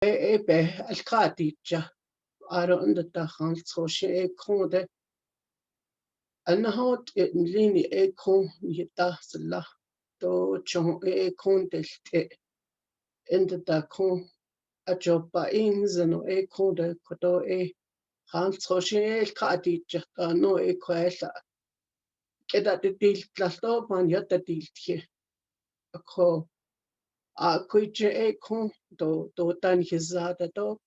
be alkadija aro unda ta hanso she konde anahot lini kon yita sala to chon kondelte enda da kon ajoba inzano konde kodo hanso she alkadija no kwela keda de dil tlasto man yata diltje ako a kuije kon do tan hizada do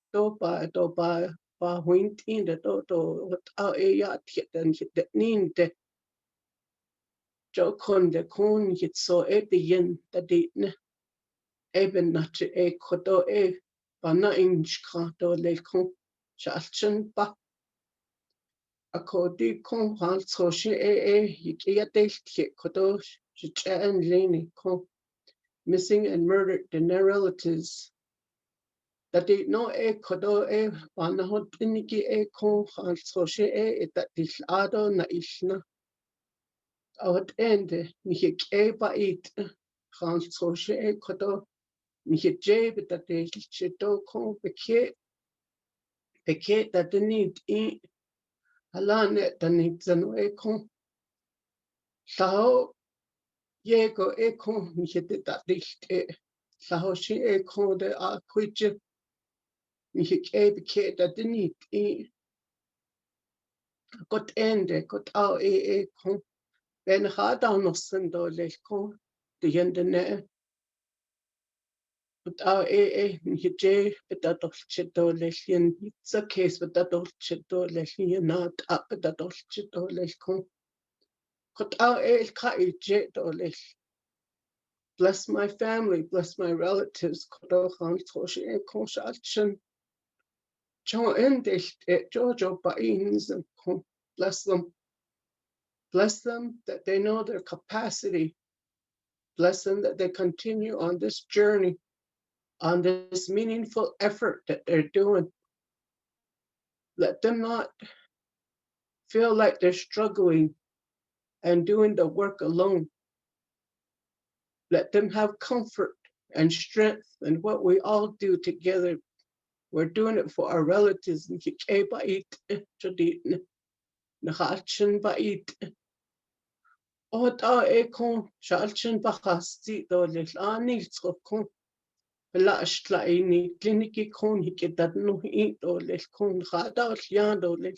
ba huint in de do wat a ya tieten hit ninte jo kon hit so yen da ditne eben nach kodo bana in skrato le kon chalchen ba ako di kon han so she ya deltje kodo chen leni kon missing and murdered Diné relatives that they know kodo panahot iniki kon so she that this ado na isna out ende ni ba it so she kodo ni jebe that they chito kon beke that they need halane that need zano kon sao yego kon ni that dicht sao she kon de a kuije ni beke that they need got ende got au kon ben gaat dan nog zijn door leg kon de jende ne got au je je dat toch chit door leg in it's a case with dat toch chit door leg in not up dat toch chit door leg kon got au ka je door leg bless my family bless my relatives got au gaan so she kon shalchen jo ende jojo ba ins kon bless them that they know their capacity. Bless them that they continue on this journey, on this meaningful effort that they're doing. Let them not feel like they're struggling and doing the work alone. Let them have comfort and strength in what we all do together. We're doing it for our relatives. Ota kon shalchen bahasti do lel ani kon Belashla ini kliniki kon hikitat no I do lel kon hada lian do lel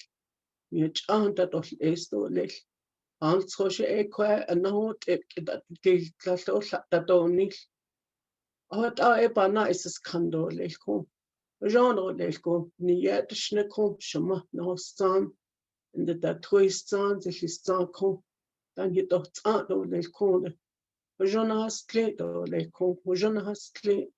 mi chanta do es do lel also she ekwa anot ekidat gil klaso da do nil ota bana is skando lel kon Jean lel kon ni yet shne kon shma no stan in the da twistan sich stan kon dan je doch do lel kon Rojanastli doleko, rojanastli.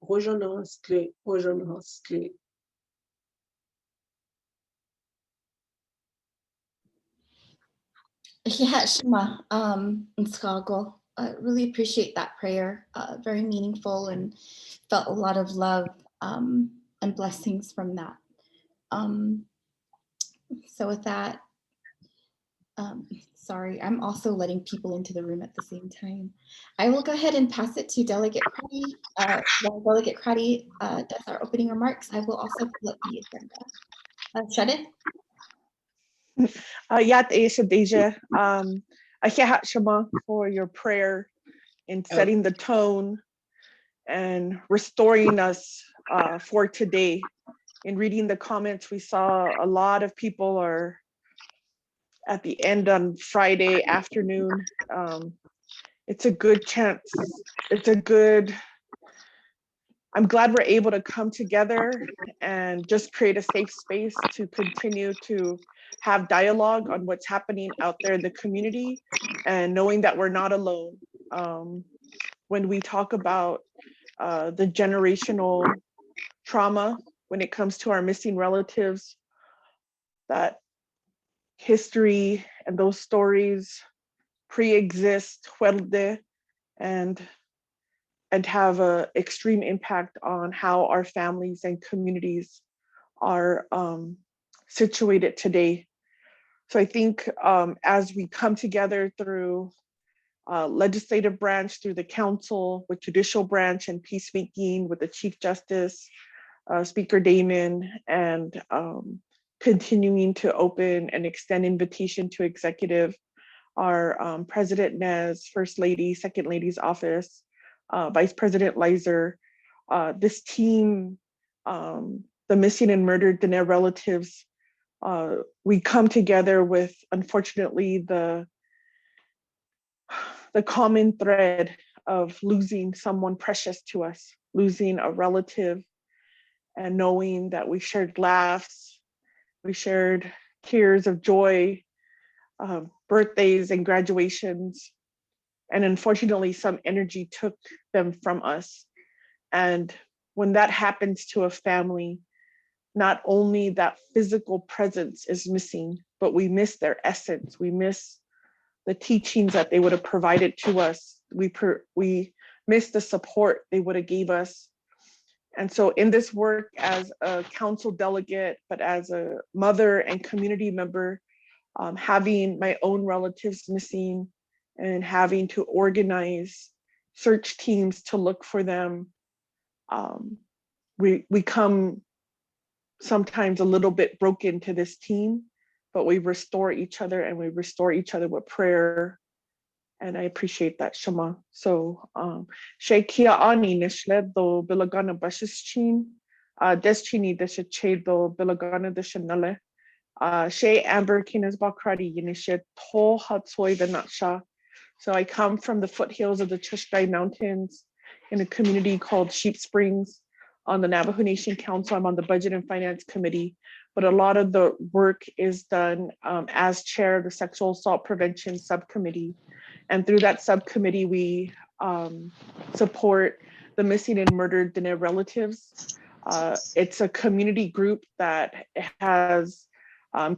Yeah, Shema, Nskago. I really appreciate that prayer. Very meaningful and felt a lot of love and blessings from that. So with that, sorry, I'm also letting people into the room at the same time. I will go ahead and pass it to Delegate Crotty. While Delegate Crotty does our opening remarks, I will also pull up the agenda. Shade? Yat Deja, Ahihat Shema for your prayer in setting the tone and restoring us for today. In reading the comments, we saw a lot of people are at the end on Friday afternoon. It's a good chance. I'm glad we're able to come together and just create a safe space to continue to have dialogue on what's happening out there in the community and knowing that we're not alone. When we talk about the generational trauma, when it comes to our missing relatives, that history and those stories pre-exist and have an extreme impact on how our families and communities are situated today. So I think as we come together through legislative branch, through the council, with judicial branch and peacemaking with the Chief Justice, Speaker Damon, and continuing to open and extend invitation to executive, our President Nez, First Lady, Second Lady's office, Vice President Leiser, this team, the missing and murdered Diné relatives, we come together with, unfortunately, the common thread of losing someone precious to us, losing a relative, and knowing that we shared laughs, we shared tears of joy, birthdays and graduations. And unfortunately, some energy took them from us. And when that happens to a family, not only that physical presence is missing, but we miss their essence. We miss the teachings that they would have provided to us. We miss the support they would have gave us. And so in this work as a council delegate, but as a mother and community member, having my own relatives missing and having to organize search teams to look for them, we come sometimes a little bit broken to this team, but we restore each other, and we restore each other with prayer. And I appreciate that, Shema. So, Sheikh Ani Nishle do Bilagana Bashischin, Deschini Deshe do Bilagana Deshanale, Shay Amber Kinas Bakradi Yinishe To Hatsoi the Natsha. So I come from the foothills of the Chushgai Mountains in a community called Sheep Springs on the Navajo Nation Council. I'm on the Budget and Finance Committee, but a lot of the work is done as chair of the Sexual Assault Prevention Subcommittee. And through that subcommittee, we support the missing and murdered Diné relatives. It's a community group that has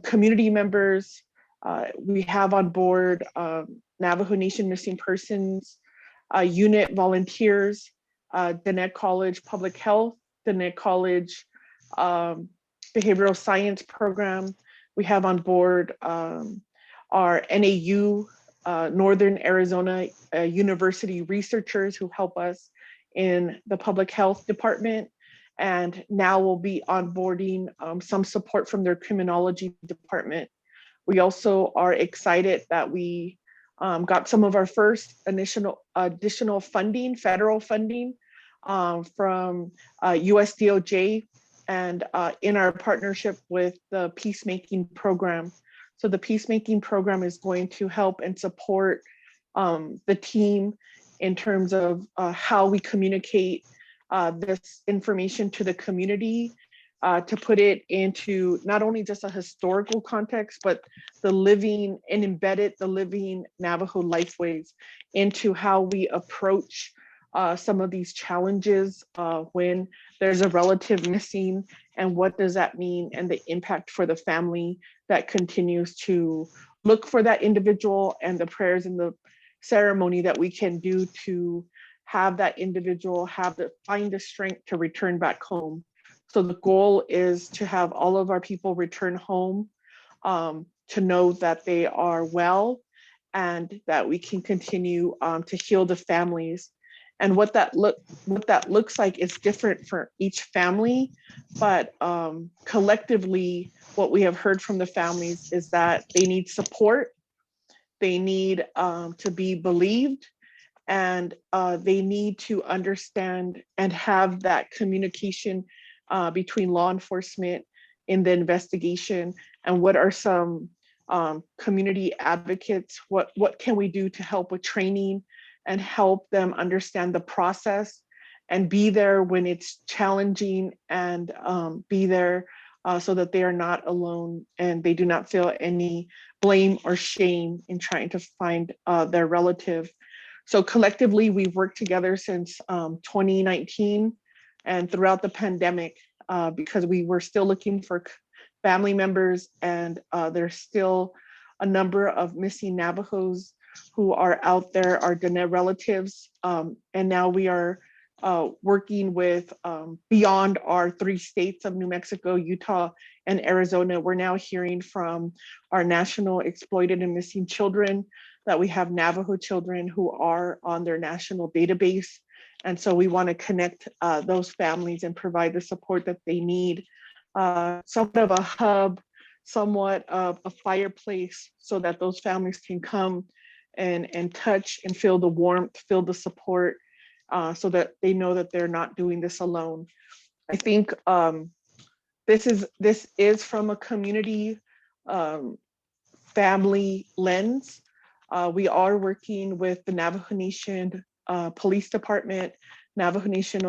community members. We have on board Navajo Nation Missing Persons unit volunteers, Diné College Public Health, Diné College Behavioral Science Program. We have on board our NAU, Northern Arizona University researchers who help us in the public health department. And now we'll be onboarding some support from their criminology department. We also are excited that we got some of our first additional funding, federal funding from US DOJ, and in our partnership with the peacemaking program. So the peacemaking program is going to help and support the team in terms of how we communicate this information to the community, to put it into not only just a historical context, but the living and embedded the living Navajo lifeways into how we approach some of these challenges when there's a relative missing, and what does that mean, and the impact for the family that continues to look for that individual, and the prayers and the ceremony that we can do to have that individual find the strength to return back home. So the goal is to have all of our people return home, to know that they are well, and that we can continue to heal the families. And what that looks like is different for each family, but collectively, what we have heard from the families is that they need support, they need to be believed, and they need to understand and have that communication between law enforcement in the investigation, and what are some community advocates, what can we do to help with training and help them understand the process and be there when it's challenging, and be there so that they are not alone and they do not feel any blame or shame in trying to find their relative. So collectively, we've worked together since 2019 and throughout the pandemic, because we were still looking for family members, and there's still a number of missing Navajos who are out there, our Diné relatives. And now we are working with beyond our 3 states of New Mexico, Utah, and Arizona. We're now hearing from our national exploited and missing children that we have Navajo children who are on their national database. And so we want to connect those families and provide the support that they need. Somewhat of a hub, somewhat of a fireplace, so that those families can come and touch and feel the warmth, feel the support, so that they know that they're not doing this alone. I think this is from a community family lens. We are working with the Navajo Nation Police Department, Navajo Nation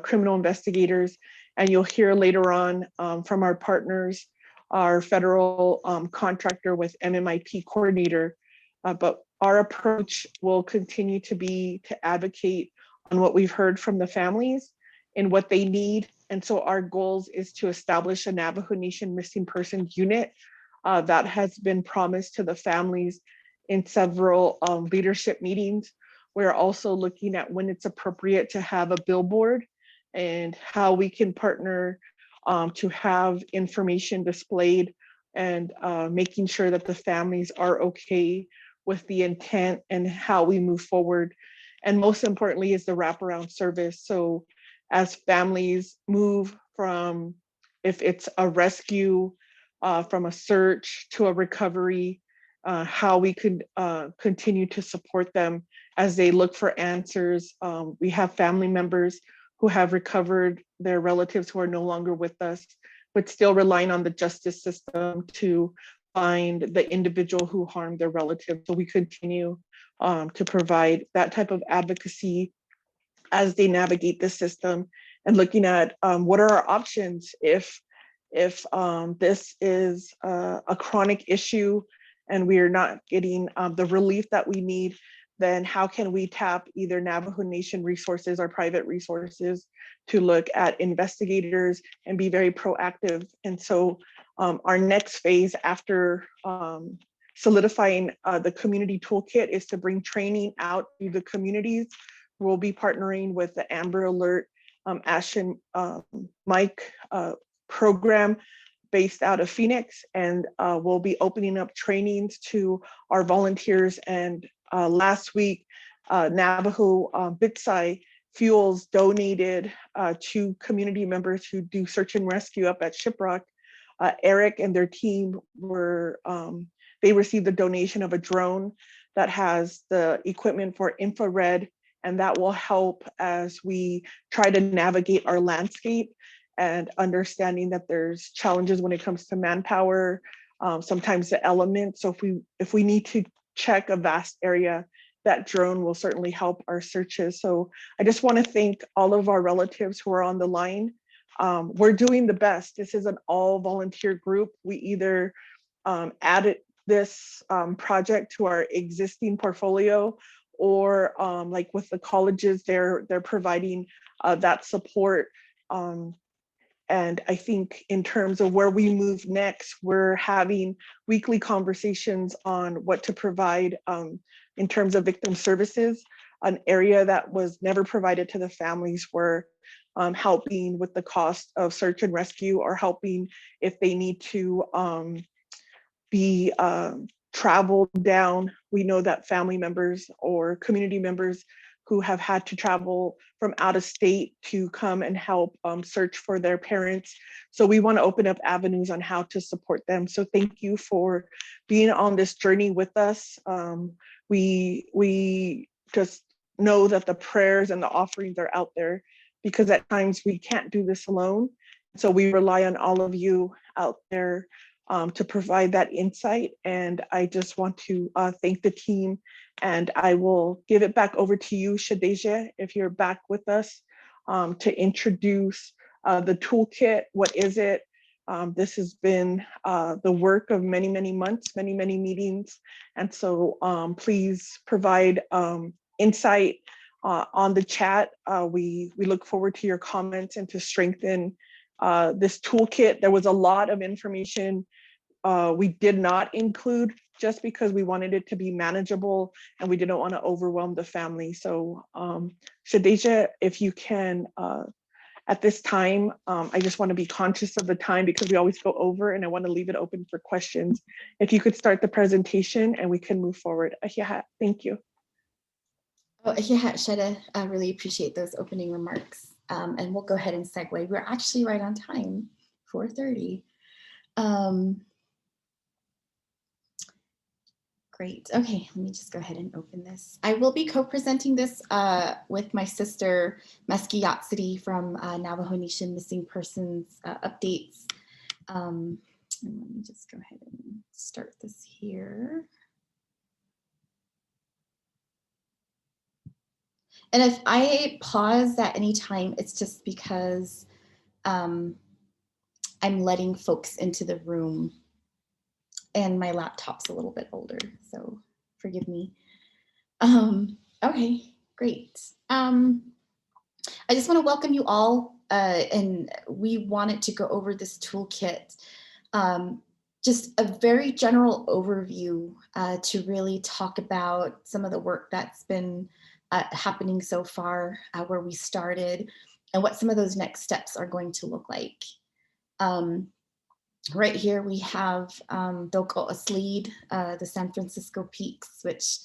criminal investigators, and you'll hear later on from our partners, our federal contractor with MMIP coordinator. But our approach will continue to be to advocate on what we've heard from the families and what they need. And so our goals is to establish a Navajo Nation missing persons unit that has been promised to the families in several leadership meetings. We're also looking at when it's appropriate to have a billboard and how we can partner to have information displayed and making sure that the families are okay with the intent and how we move forward. And most importantly is the wraparound service. So as families move from, if it's a rescue, from a search to a recovery, how we could continue to support them as they look for answers. We have family members who have recovered their relatives who are no longer with us, but still relying on the justice system to find the individual who harmed their relative. So we continue to provide that type of advocacy as they navigate the system, and looking at what are our options if this is a chronic issue and we are not getting the relief that we need, then how can we tap either Navajo Nation resources or private resources to look at investigators and be very proactive. And so our next phase after solidifying the community toolkit is to bring training out to the communities. We'll be partnering with the Amber Alert Ash and Mike program based out of Phoenix, and we'll be opening up trainings to our volunteers. And last week, Navajo Bitsai Fuels donated to community members who do search and rescue up at Shiprock. Eric and their team were, they received a donation of a drone that has the equipment for infrared, and that will help as we try to navigate our landscape and understanding that there's challenges when it comes to manpower, sometimes the elements. So if we need to check a vast area, that drone will certainly help our searches. So I just want to thank all of our relatives who are on the line. We're doing the best. This is an all volunteer group. We either added this project to our existing portfolio, or like with the colleges, they're providing that support. And I think in terms of where we move next, we're having weekly conversations on what to provide in terms of victim services, an area that was never provided to the families. We're helping with the cost of search and rescue, or helping if they need to be traveled down. We know that family members or community members who have had to travel from out of state to come and help search for their parents. So we want to open up avenues on how to support them. So thank you for being on this journey with us. We just know that the prayers and the offerings are out there, because at times we can't do this alone. So we rely on all of you out there to provide that insight. And I just want to thank the team, and I will give it back over to you, Shadeja, if you're back with us, to introduce the toolkit. What is it? This has been the work of many, many months, many, many meetings. And so please provide insight on the chat. We look forward to your comments and to strengthen this toolkit. There was a lot of information we did not include, just because we wanted it to be manageable and we didn't want to overwhelm the family. So Shadeja, if you can, at this time, I just want to be conscious of the time because we always go over, and I want to leave it open for questions. If you could start the presentation and we can move forward. Yeah, thank you. Oh, yeah, Shada, I really appreciate those opening remarks. And we'll go ahead and segue. We're actually right on time, 4:30. Great. Okay, let me just go ahead and open this. I will be co-presenting this with my sister, Meski Yatsidi from Navajo Nation Missing Persons Updates. And let me just go ahead and start this here. And if I pause at any time, it's just because I'm letting folks into the room and my laptop's a little bit older, so forgive me. Okay, great. I just want to welcome you all, and we wanted to go over this toolkit. Just a very general overview to really talk about some of the work that's been happening so far, where we started, and what some of those next steps are going to look like. Right here we have Doko Aslid, the San Francisco Peaks, which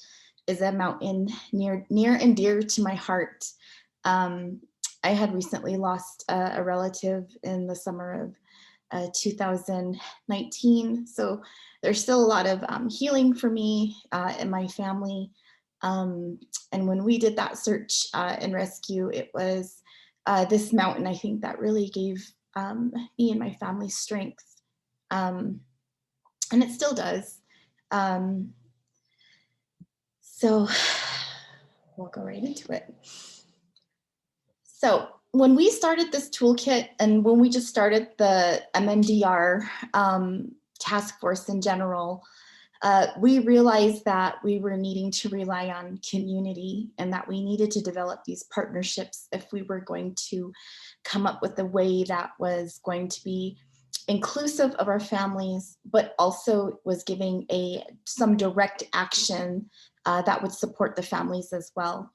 is a mountain near and dear to my heart. I had recently lost a relative in the summer of 2019. So there's still a lot of healing for me and my family. And when we did that search and rescue, it was this mountain, I think, that really gave me and my family strength. And it still does. So we'll go right into it. So when we started this toolkit, and when we just started the MMDR task force in general, we realized that we were needing to rely on community, and that we needed to develop these partnerships if we were going to come up with a way that was going to be inclusive of our families, but also was giving some direct action that would support the families as well.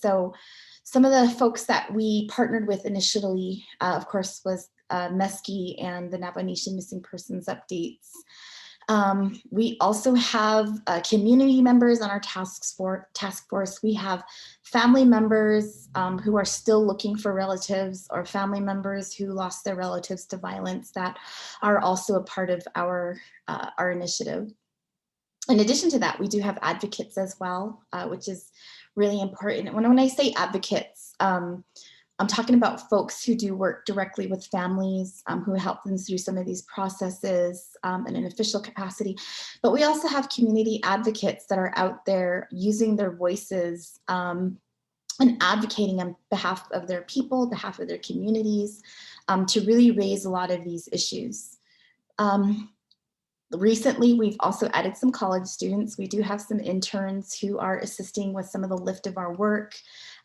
So some of the folks that we partnered with initially, of course, was Meski and the Navajo Nation Missing Persons Updates. We also have community members on our task force. We have family members who are still looking for relatives, or family members who lost their relatives to violence, that are also a part of our initiative. In addition to that, we do have advocates as well, which is really important. When I say advocates, I'm talking about folks who do work directly with families, who help them through some of these processes in an official capacity. But we also have community advocates that are out there using their voices and advocating on behalf of their people, behalf of their communities, to really raise a lot of these issues. Recently, we've also added some college students. We do have some interns who are assisting with some of the lift of our work.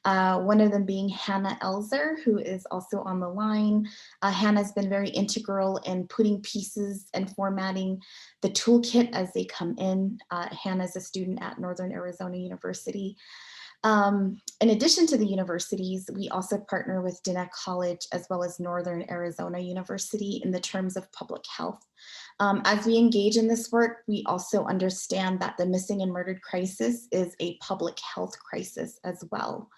One of them being Hannah Elzer, who is also on the line. Hannah's been very integral in putting pieces and formatting the toolkit as they come in. Hannah's a student at Northern Arizona University. In addition to the universities, we also partner with Diné College as well as Northern Arizona University in the terms of public health. As we engage in this work, we also understand that the missing and murdered crisis is a public health crisis as well.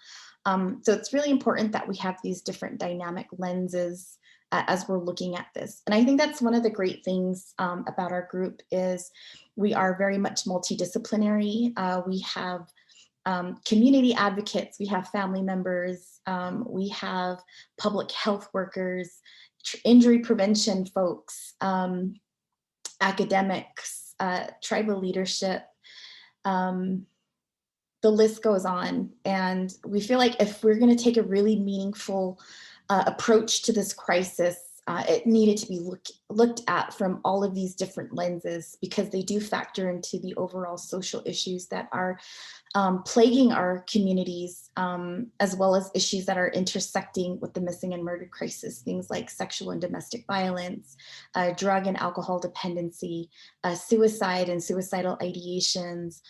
So it's really important that we have these different dynamic lenses as we're looking at this. And I think that's one of the great things about our group is we are very much multidisciplinary. We have community advocates, we have family members, we have public health workers, injury prevention folks, academics, tribal leadership, the list goes on. And we feel like if we're going to take a really meaningful approach to this crisis, it needed to be looked at from all of these different lenses, because they do factor into the overall social issues that are plaguing our communities, as well as issues that are intersecting with the missing and murdered crisis, things like sexual and domestic violence, drug and alcohol dependency, suicide and suicidal ideations,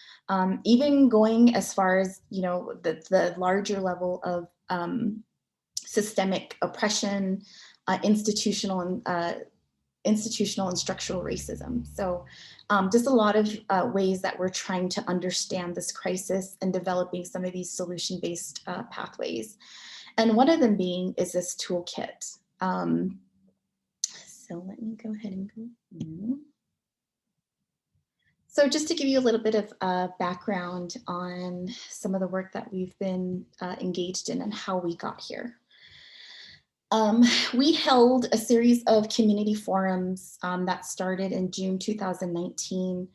even going as far as, you know, the larger level of systemic oppression, institutional and institutional and structural racism. So just a lot of ways that we're trying to understand this crisis and developing some of these solution-based pathways. And one of them being is this toolkit. So let me go ahead and go through. So just to give you a little bit of background on some of the work that we've been engaged in and how we got here. We held a series of community forums that started in June 2019.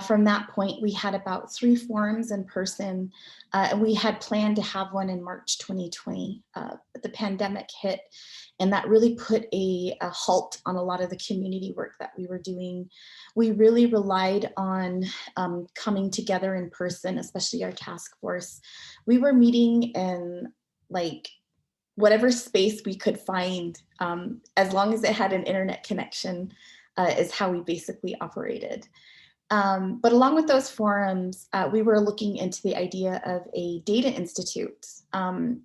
From that point, we had about 3 forums in person, and we had planned to have one in March 2020, but the pandemic hit, and that really put a halt on a lot of the community work that we were doing. We really relied on coming together in person, especially our task force. We were meeting in like whatever space we could find, as long as it had an internet connection, is how we basically operated. But along with those forums, we were looking into the idea of a data institute.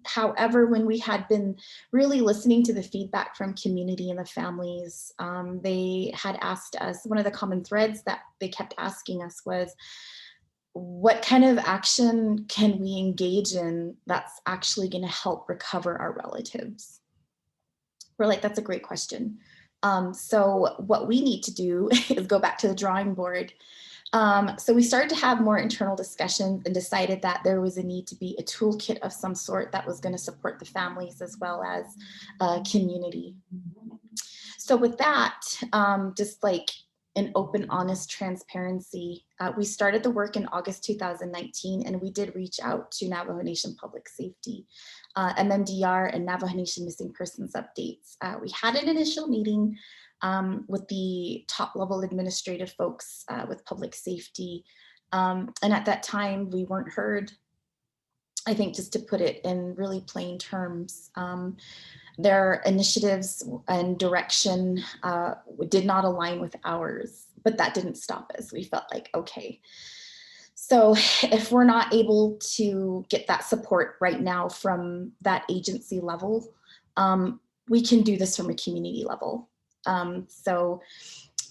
However, when we had been really listening to the feedback from community and the families, they had asked us, one of the common threads that they kept asking us was, what kind of action can we engage in that's actually going to help recover our relatives? We're like, that's a great question. So what we need to do is go back to the drawing board. So we started to have more internal discussions and decided that there was a need to be a toolkit of some sort that was going to support the families as well as community. So with that, just like an open, honest transparency, we started the work in August 2019, and we did reach out to Navajo Nation Public Safety, MMDR, and Navajo Nation Missing Persons Updates. We had an initial meeting with the top level administrative folks with public safety. And at that time, we weren't heard. I think just to put it in really plain terms, their initiatives and direction did not align with ours, but that didn't stop us. We felt like, okay, so if we're not able to get that support right now from that agency level, we can do this from a community level. So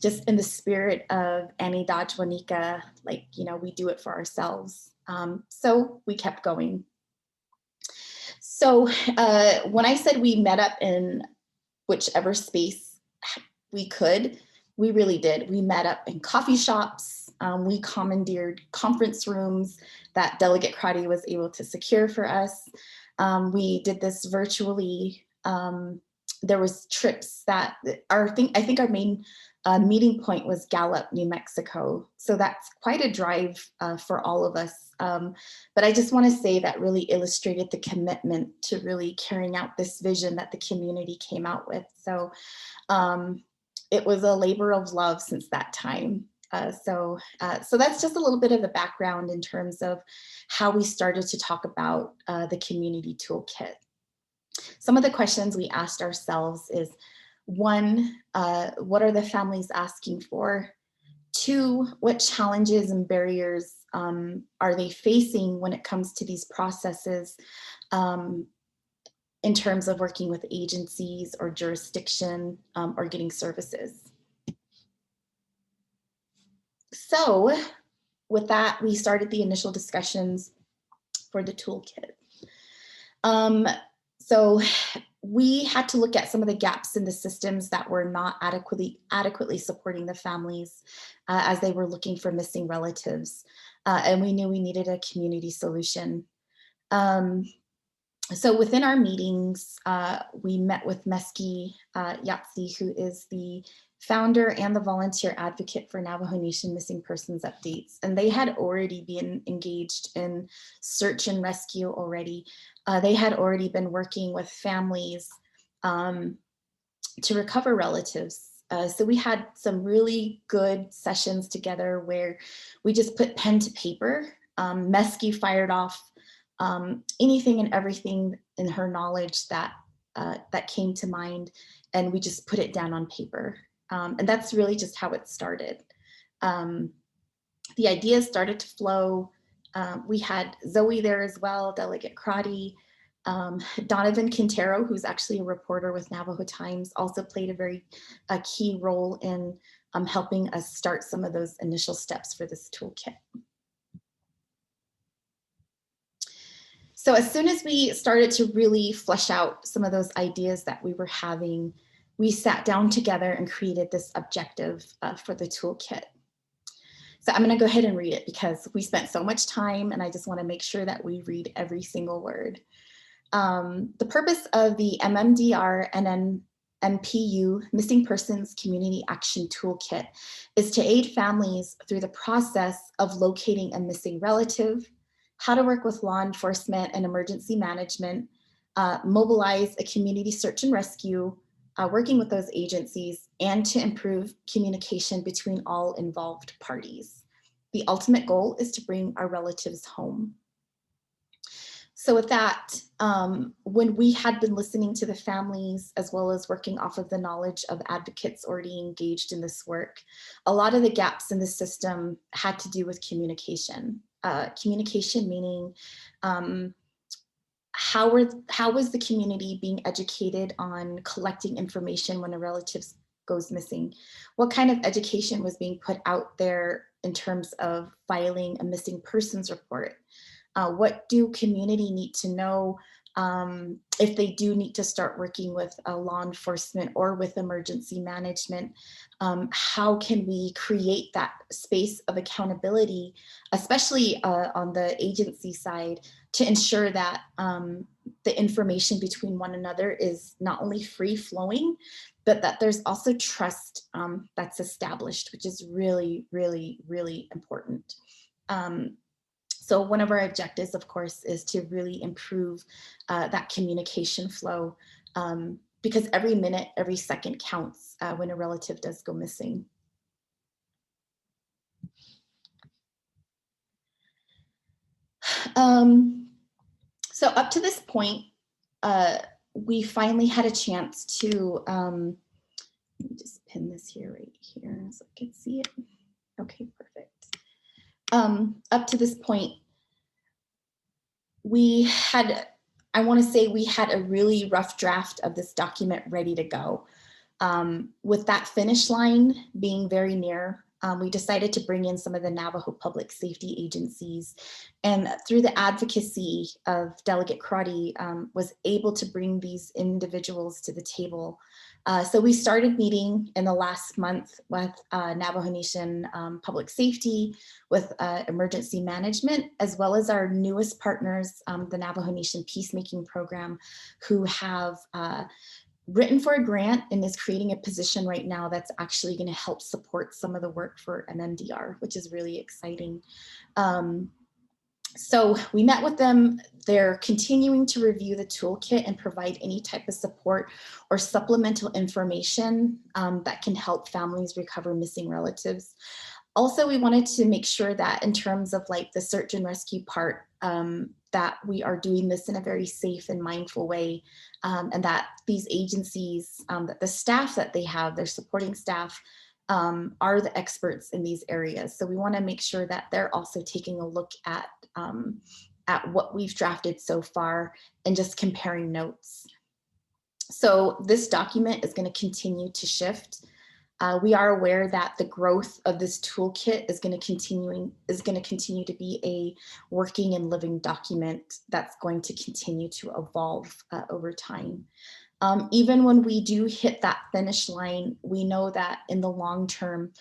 just in the spirit of Annie Dajwanika, like, you know, we do it for ourselves. So we kept going. So when I said we met up in whichever space we could, we really did. We met up in coffee shops. We commandeered conference rooms that Delegate Crotty was able to secure for us. We did this virtually. There was trips that I think our main meeting point was Gallup, New Mexico. So that's quite a drive for all of us. But I just want to say that really illustrated the commitment to really carrying out this vision that the community came out with. So it was a labor of love since that time. So that's just a little bit of the background in terms of how we started to talk about the community toolkit. Some of the questions we asked ourselves is, 1, what are the families asking for? 2, what challenges and barriers are they facing when it comes to these processes in terms of working with agencies or jurisdiction or getting services? So with that, we started the initial discussions for the toolkit. So we had to look at some of the gaps in the systems that were not adequately supporting the families as they were looking for missing relatives. And we knew we needed a community solution. So within our meetings, we met with Meski Yatsi, who is the founder and the volunteer advocate for Navajo Nation Missing Persons Updates. And they had already been engaged in search and rescue already. They had already been working with families to recover relatives. So we had some really good sessions together where we just put pen to paper. Meski fired off anything and everything in her knowledge that came to mind, and we just put it down on paper. And that's really just how it started. The ideas started to flow. We had Zoe there as well, Delegate Crotty. Donovan Quintero, who's actually a reporter with Navajo Times, also played a key role in helping us start some of those initial steps for this toolkit. So as soon as we started to really flesh out some of those ideas that we were having, we sat down together and created this objective for the toolkit. So I'm going to go ahead and read it because we spent so much time and I just want to make sure that we read every single word. The purpose of the MMDR NNMPU Missing Persons Community Action Toolkit is to aid families through the process of locating a missing relative, how to work with law enforcement and emergency management, mobilize a community search and rescue, working with those agencies, and to improve communication between all involved parties. The ultimate goal is to bring our relatives home. So with that, when we had been listening to the families, as well as working off of the knowledge of advocates already engaged in this work, a lot of the gaps in the system had to do with communication. Communication meaning how was the community being educated on collecting information when a relative goes missing? What kind of education was being put out there in terms of filing a missing persons report? What do community need to know if they do need to start working with law enforcement or with emergency management? How can we create that space of accountability, especially on the agency side, to ensure that the information between one another is not only free flowing, but that there's also trust that's established, which is really, really, really important. So one of our objectives, of course, is to really improve that communication flow because every minute, every second counts when a relative does go missing. So up to this point, we finally had a chance to, let me just pin this here right here so I can see it. Okay, perfect. Up to this point, we had, I want to say we had a really rough draft of this document ready to go. With that finish line being very near, we decided to bring in some of the Navajo public safety agencies, and through the advocacy of Delegate Crotty, was able to bring these individuals to the table. So we started meeting in the last month with Navajo Nation Public Safety, with emergency management, as well as our newest partners, the Navajo Nation Peacemaking Program, who have written for a grant and is creating a position right now that's actually going to help support some of the work for MMDR, which is really exciting. So we met with them. They're continuing to review the toolkit and provide any type of support or supplemental information that can help families recover missing relatives. Also, we wanted to make sure that in terms of like the search and rescue part, that we are doing this in a very safe and mindful way, and that these agencies, that the staff that they have, their supporting staff, are the experts in these areas. So we want to make sure that they're also taking a look at what we've drafted so far and just comparing notes. So this document is going to continue to shift. We are aware that the growth of this toolkit is going to continue to be a working and living document that's going to continue to evolve over time. Even when we do hit that finish line, we know that in the long term,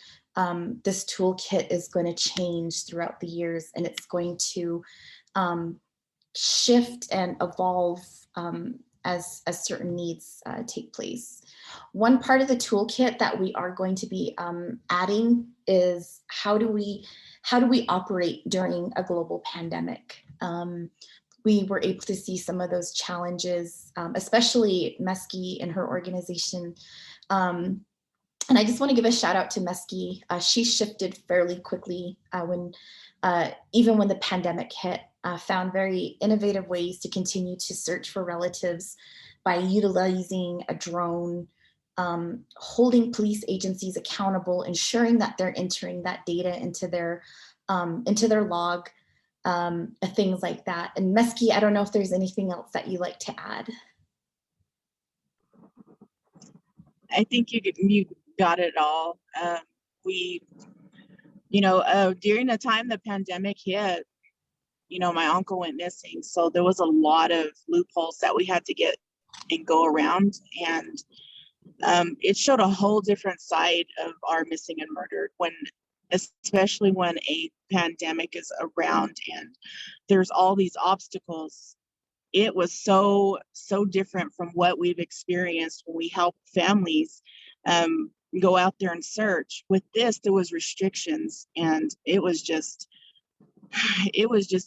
this toolkit is going to change throughout the years, and it's going to shift and evolve as certain needs take place. One part of the toolkit that we are going to be adding is how do we operate during a global pandemic? We were able to see some of those challenges, especially Mesky and her organization. And I just want to give a shout out to Mesky. She shifted fairly quickly even when the pandemic hit, found very innovative ways to continue to search for relatives by utilizing a drone, holding police agencies accountable, ensuring that they're entering that data into their log, things like that. And Mesky, I don't know if there's anything else that you like to add. I think you got it all. We, during the time the pandemic hit, my uncle went missing. So there was a lot of loopholes that we had to get and go around. And it showed a whole different side of our missing and murdered, especially when a pandemic is around and there's all these obstacles. It was so different from what we've experienced when we help families go out there and search. With this, there was restrictions, and it was just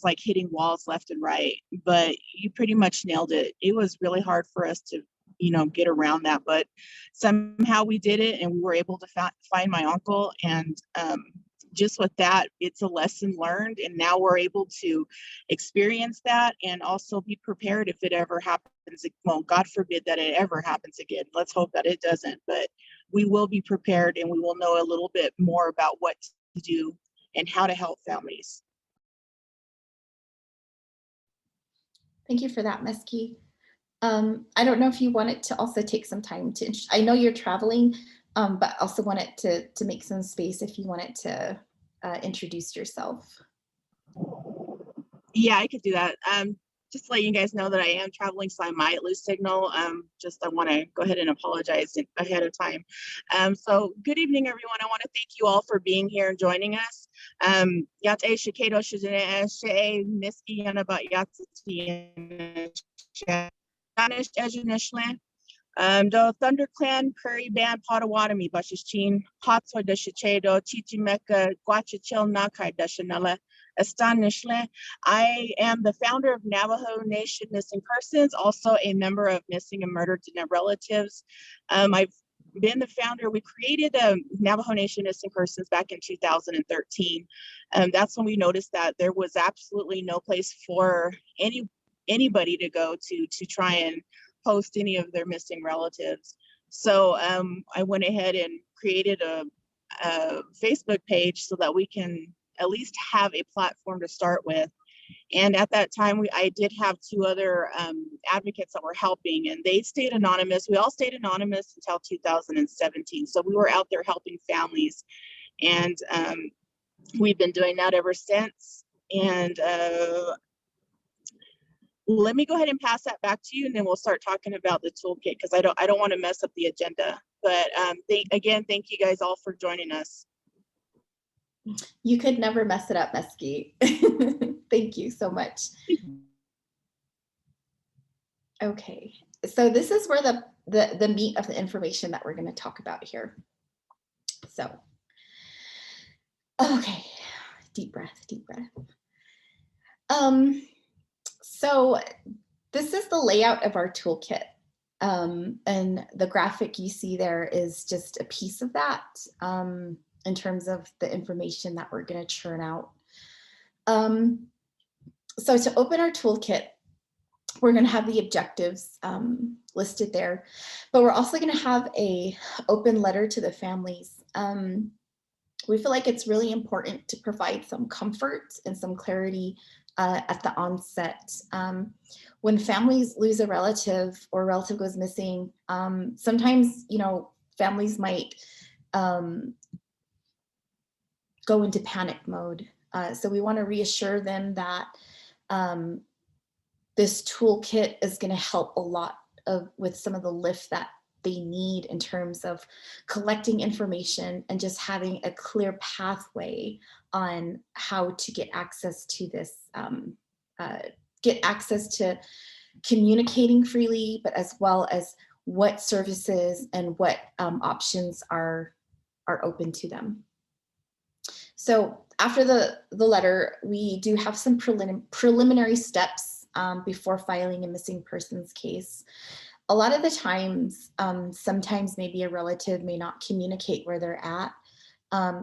like hitting walls left and right. But you pretty much nailed it. It was really hard for us to get around that, but somehow we did it, and we were able to find my uncle. And just with that, it's a lesson learned, and now we're able to experience that and also be prepared if it ever happens. Well, God forbid that it ever happens again. Let's hope that it doesn't, but we will be prepared, and we will know a little bit more about what to do and how to help families. Thank you for that, Mesky. I don't know if you wanted to also take some time to, I know you're traveling, but also wanted to make some space if you wanted to introduce yourself. Yeah, I could do that. Just to let you guys know that I am traveling, so I might lose signal. I want to go ahead and apologize ahead of time. So good evening, everyone. I want to thank you all for being here and joining us. Do ThunderClan Prairie Band Potawatomi Bashichin Hotso Dashichedo Chichimeka Guachichil Nakai Dashanella Astanishle. I am the founder of Navajo Nation Missing Persons, also a member of Missing and Murdered Diné Relatives. I've been the founder. We created Navajo Nation Missing Persons back in 2013. That's when we noticed that there was absolutely no place for anybody to go to try and post any of their missing relatives. So I went ahead and created a Facebook page so that we can at least have a platform to start with. And at that time, I did have two other advocates that were helping, and they stayed anonymous. We all stayed anonymous until 2017. So we were out there helping families, and we've been doing that ever since. And let me go ahead and pass that back to you, and then we'll start talking about the toolkit, because I don't want to mess up the agenda. But thank you guys all for joining us. You could never mess it up, Mesky. Thank you so much. Okay, so this is where the meat of the information that we're going to talk about here. So, okay, deep breath, deep breath. So this is the layout of our toolkit, and the graphic you see there is just a piece of that in terms of the information that we're going to churn out. So to open our toolkit, we're going to have the objectives listed there, but we're also going to have a open letter to the families. We feel like it's really important to provide some comfort and some clarity at the onset. When families lose a relative or a relative goes missing, sometimes, families might go into panic mode. So we want to reassure them that this toolkit is going to help a lot with some of the lift that they need in terms of collecting information and just having a clear pathway on how to get access to this, get access to communicating freely, but as well as what services and what options are open to them. So after the letter, we do have some preliminary steps before filing a missing persons case. A lot of the times, sometimes maybe a relative may not communicate where they're at.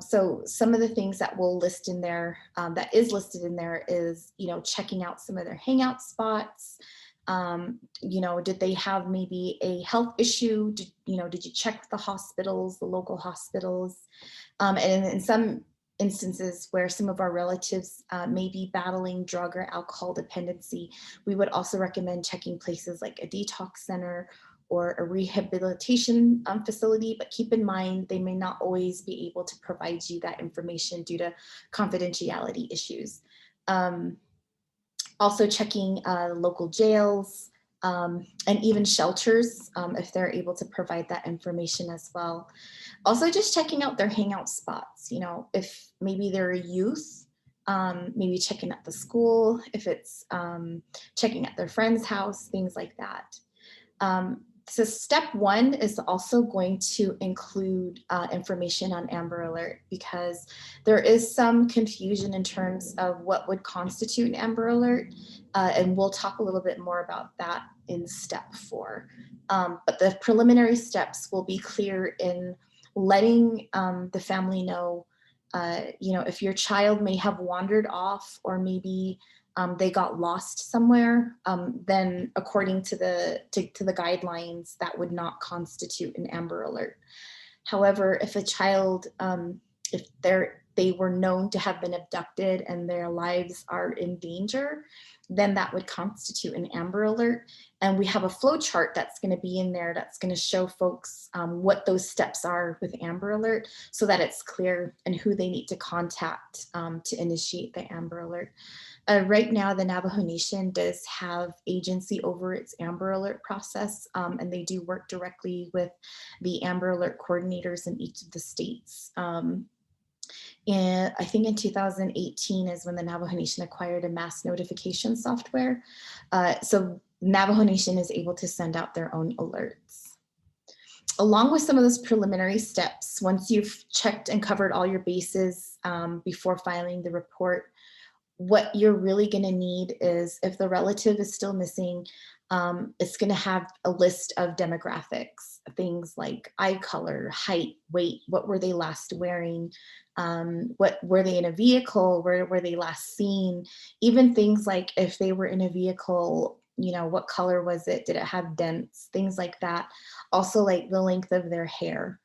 So some of the things that we'll list in there, that is listed in there is, checking out some of their hangout spots. Did they have maybe a health issue? Did you check with the hospitals, the local hospitals? And in some instances where some of our relatives may be battling drug or alcohol dependency, we would also recommend checking places like a detox center or a rehabilitation facility, but keep in mind they may not always be able to provide you that information due to confidentiality issues. Also checking local jails and even shelters if they're able to provide that information as well. Also just checking out their hangout spots, you know, if maybe they're a youth, maybe checking at the school, if it's checking at their friend's house, things like that. So step 1 is also going to include information on Amber Alert, because there is some confusion in terms of what would constitute an Amber Alert. And we'll talk a little bit more about that in step 4. But the preliminary steps will be clear in letting the family know, you know, if your child may have wandered off, or maybe they got lost somewhere, then according to the guidelines, that would not constitute an Amber Alert. However, if a child, if they were known to have been abducted and their lives are in danger, then that would constitute an Amber Alert. And we have a flow chart that's going to be in there that's going to show folks what those steps are with Amber Alert, so that it's clear and who they need to contact to initiate the Amber Alert. Right now, the Navajo Nation does have agency over its Amber Alert process, and they do work directly with the Amber Alert coordinators in each of the states. And I think in 2018 is when the Navajo Nation acquired a mass notification software. So Navajo Nation is able to send out their own alerts. Along with some of those preliminary steps, once you've checked and covered all your bases before filing the report, what you're really going to need is, if the relative is still missing, it's going to have a list of demographics, things like eye color, height, weight, what were they last wearing, what were they in a vehicle, where were they last seen, even things like if they were in a vehicle, you know, what color was it, did it have dents, things like that. Also, like the length of their hair.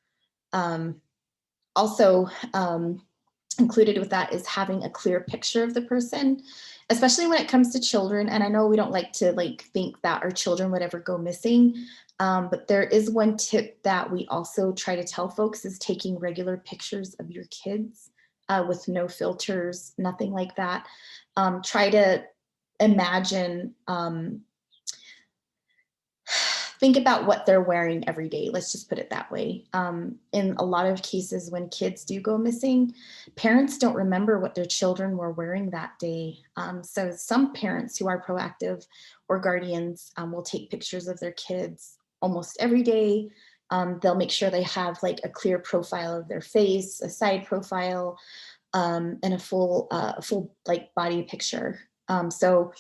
Included with that is having a clear picture of the person, especially when it comes to children. And I know we don't like to think that our children would ever go missing, but there is one tip that we also try to tell folks is taking regular pictures of your kids with no filters, nothing like that. Try to imagine, think about what they're wearing every day. Let's just put it that way. In a lot of cases, when kids do go missing, parents don't remember what their children were wearing that day. So some parents who are proactive or guardians will take pictures of their kids almost every day. They'll make sure they have like a clear profile of their face, a side profile, and a full like body picture. So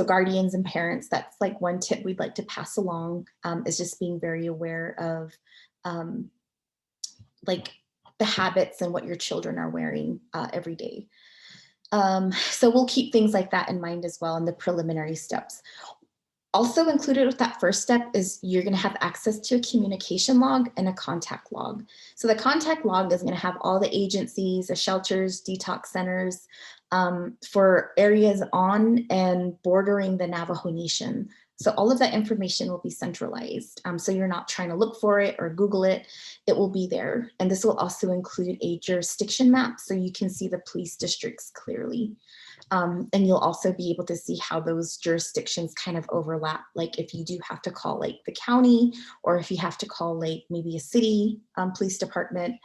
guardians and parents, that's like one tip we'd like to pass along, is just being very aware of like the habits and what your children are wearing every day. So we'll keep things like that in mind as well in the preliminary steps. Also included with that first step is you're going to have access to a communication log and a contact log. So the contact log is going to have all the agencies, the shelters, detox centers for areas on and bordering the Navajo Nation. So all of that information will be centralized. So you're not trying to look for it or Google it. It will be there. And this will also include a jurisdiction map so you can see the police districts clearly. And you'll also be able to see how those jurisdictions kind of overlap. Like if you do have to call like the county, or if you have to call like maybe a city police department,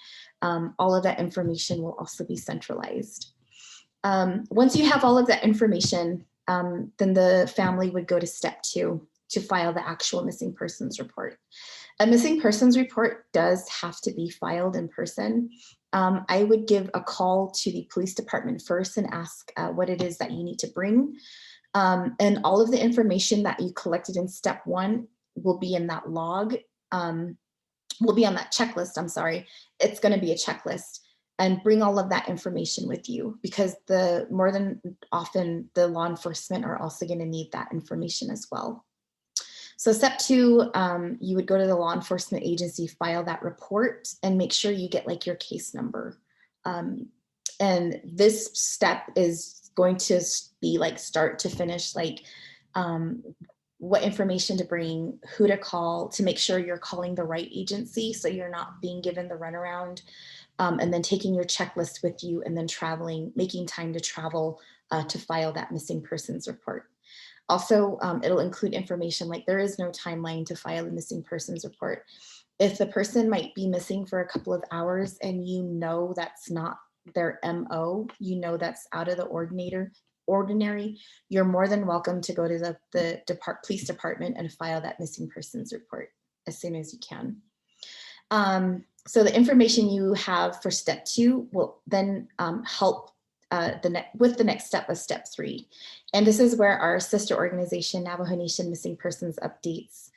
all of that information will also be centralized. Once you have all of that information, then the family would go to step 2 to file the actual missing persons report. A missing persons report does have to be filed in person. I would give a call to the police department first and ask what it is that you need to bring. And all of the information that you collected in step 1 will be in that log, will be on that checklist, I'm sorry. It's gonna be a checklist. And bring all of that information with you, because more than often the law enforcement are also going to need that information as well. So step 2, you would go to the law enforcement agency, file that report, and make sure you get like your case number. And this step is going to be like start to finish, like what information to bring, who to call, to make sure you're calling the right agency so you're not being given the runaround, and then taking your checklist with you and then traveling, making time to travel to file that missing persons report. Also, it'll include information like there is no timeline to file a missing persons report. If the person might be missing for a couple of hours and you know that's not their MO, you know that's out of the ordinary, you're more than welcome to go to the police department and file that missing persons report as soon as you can. So the information you have for step 2 will then help with the next step of step 3. And this is where our sister organization, Navajo Nation Missing Persons Updates,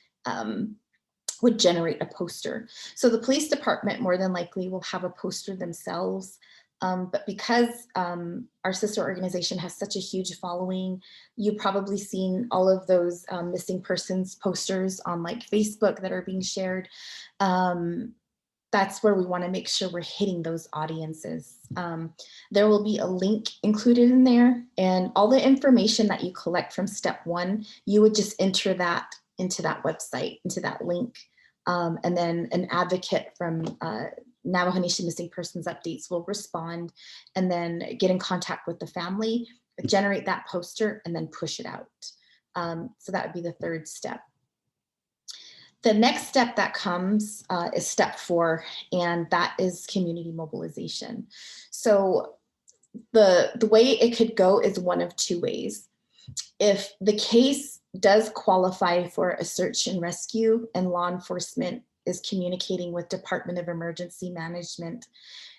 would generate a poster. So the police department more than likely will have a poster themselves. But because our sister organization has such a huge following, you've probably seen all of those missing persons posters on like Facebook that are being shared. That's where we want to make sure we're hitting those audiences. There will be a link included in there, and all the information that you collect from step 1, you would just enter that into that website, into that link. And then an advocate from Navajo Nation Missing Persons Updates will respond and then get in contact with the family, generate that poster, and then push it out. So that would be the 3rd step. The next step that comes is step 4, and that is community mobilization. So the way it could go is one of 2 ways. If the case does qualify for a search and rescue and law enforcement is communicating with Department of Emergency Management,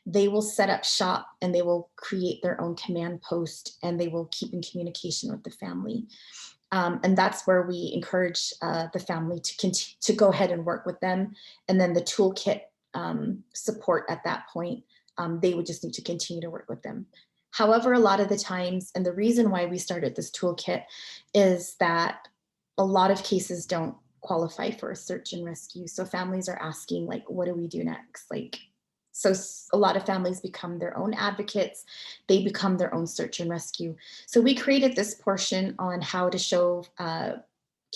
they will set up shop and they will create their own command post and they will keep in communication with the family. And that's where we encourage the family to go ahead and work with them. And then the toolkit support at that point, they would just need to continue to work with them. However, a lot of the times, and the reason why we started this toolkit is that a lot of cases don't qualify for a search and rescue. So families are asking, like, what do we do next? Like, so a lot of families become their own advocates. They become their own search and rescue. So we created this portion on how to show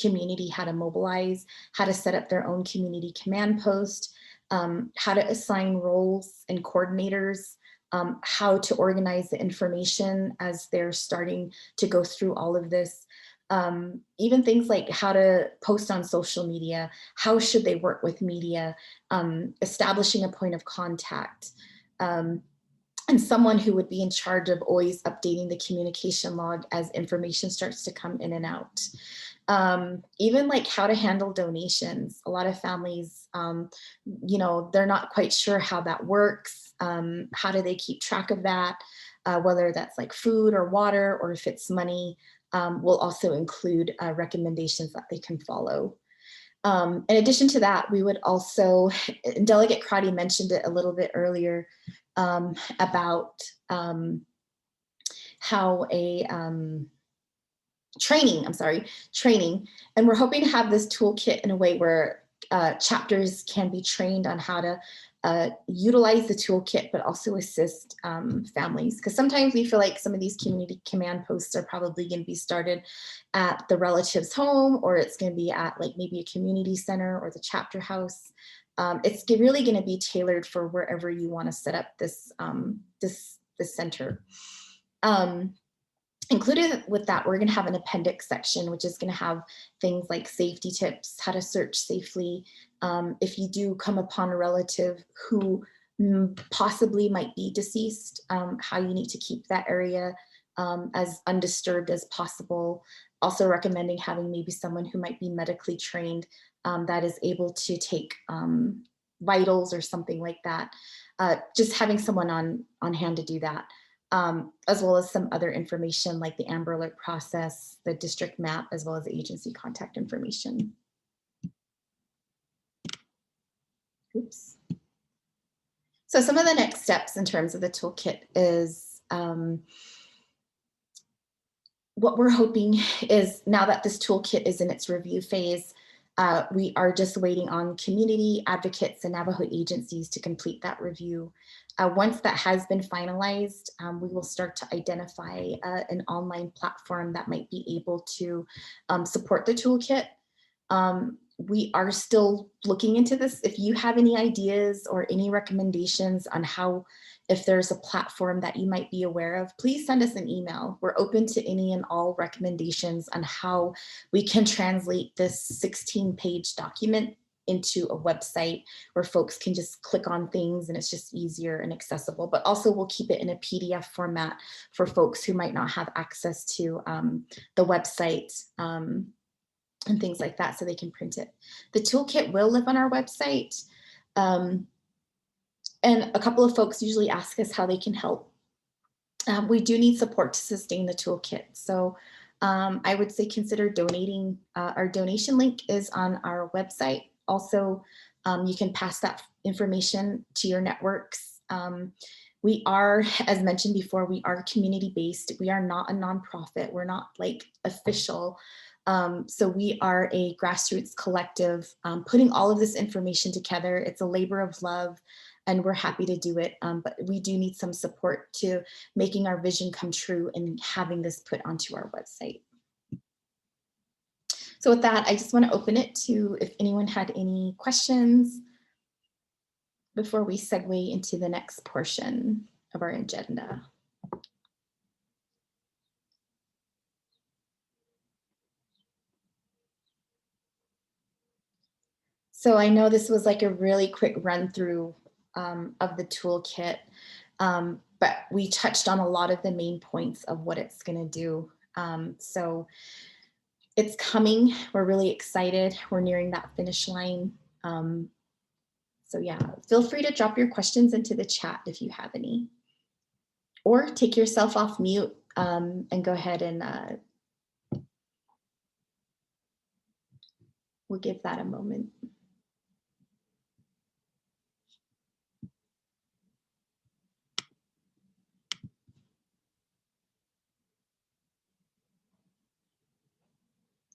community how to mobilize, how to set up their own community command post, how to assign roles and coordinators, how to organize the information as they're starting to go through all of this. Even things like how to post on social media, how should they work with media, establishing a point of contact, and someone who would be in charge of always updating the communication log as information starts to come in and out. Even like how to handle donations. A lot of families, you know, they're not quite sure how that works. How do they keep track of that? Whether that's like food or water, or if it's money. We'll also include recommendations that they can follow. In addition to that, we would also, Delegate Crotty mentioned it a little bit earlier, about how a training, and we're hoping to have this toolkit in a way where chapters can be trained on how to utilize the toolkit, but also assist families. Because sometimes we feel like some of these community command posts are probably going to be started at the relative's home, or it's going to be at like maybe a community center or the chapter house. It's really going to be tailored for wherever you want to set up this, this center. Included with that, we're going to have an appendix section, which is going to have things like safety tips, how to search safely. If you do come upon a relative who possibly might be deceased, how you need to keep that area as undisturbed as possible. Also recommending having maybe someone who might be medically trained that is able to take vitals or something like that. Just having someone on hand to do that. As well as some other information like the Amber Alert process, the district map, as well as the agency contact information. Oops. So some of the next steps in terms of the toolkit is what we're hoping is, now that this toolkit is in its review phase, We are just waiting on community advocates and Navajo agencies to complete that review. Once that has been finalized, we will start to identify an online platform that might be able to support the toolkit. We are still looking into this. If you have any ideas or any recommendations on how, if there's a platform that you might be aware of, please send us an email. We're open to any and all recommendations on how we can translate this 16-page document into a website where folks can just click on things and it's just easier and accessible. But also we'll keep it in a PDF format for folks who might not have access to the website and things like that, so they can print it. The toolkit will live on our website. And a couple of folks usually ask us how they can help. We do need support to sustain the toolkit. So I would say consider donating. Our donation link is on our website. Also, you can pass that information to your networks. We are, as mentioned before, we are community-based. We are not a nonprofit. We're not like official. So we are a grassroots collective putting all of this information together. It's a labor of love and we're happy to do it. But we do need some support to making our vision come true and having this put onto our website. So with that, I just want to open it to if anyone had any questions before we segue into the next portion of our agenda. So I know this was like a really quick run through of the toolkit, but we touched on a lot of the main points of what it's going to do. So it's coming. We're really excited. We're nearing that finish line. So yeah, feel free to drop your questions into the chat if you have any, or take yourself off mute and go ahead and we'll give that a moment.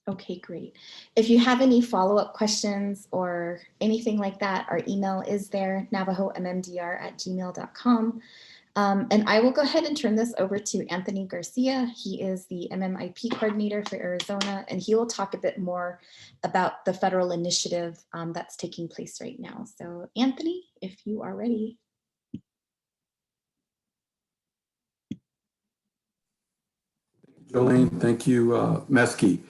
Okay, great. If you have any follow-up questions or anything like that, our email is there, navajommdr@gmail.com. And I will go ahead and turn this over to Anthony Garcia. He is the MMIP coordinator for Arizona, and he will talk a bit more about the federal initiative that's taking place right now. So Anthony, if you are ready. Jolene, thank you, Mesky.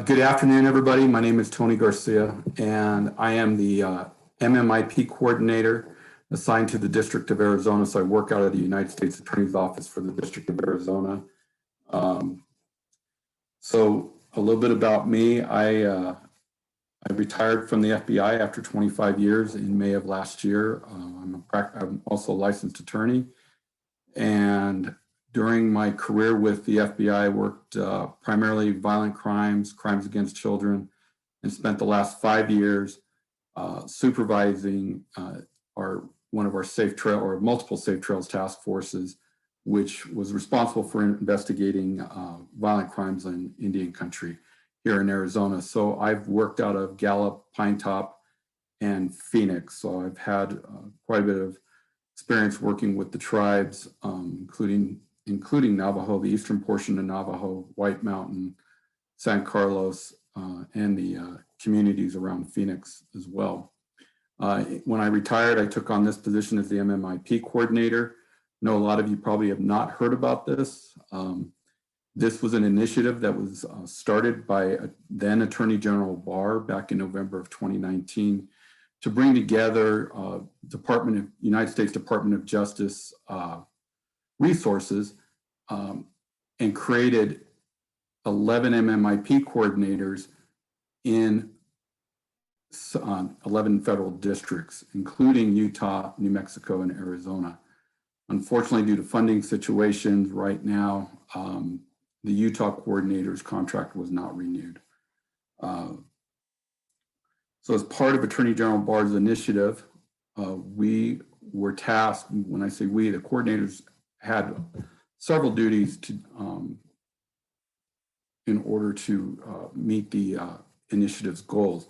Good afternoon, everybody. My name is Tony Garcia, and I am the MMIP coordinator assigned to the District of Arizona. So I work out of the United States Attorney's Office for the District of Arizona. So a little bit about me. I retired from the FBI after 25 years in May of last year. I'm also a licensed attorney, and during my career with the FBI, I worked primarily violent crimes, crimes against children, and spent the last 5 years supervising one of our safe trail or multiple safe trails task forces, which was responsible for investigating violent crimes in Indian country here in Arizona. So I've worked out of Gallup, Pine Top, and Phoenix. So I've had quite a bit of experience working with the tribes, including Navajo, the eastern portion of Navajo, White Mountain, San Carlos, and the communities around Phoenix as well. When I retired, I took on this position as the MMIP coordinator. I know a lot of you probably have not heard about this. This was an initiative that was started by then Attorney General Barr back in November of 2019 to bring together United States Department of Justice resources and created 11 MMIP coordinators in 11 federal districts, including Utah, New Mexico, and Arizona. Unfortunately, due to funding situations right now, the Utah coordinator's contract was not renewed. So as part of Attorney General Barr's initiative, we were tasked, when I say we, the coordinators had several duties to, in order to meet the initiative's goals.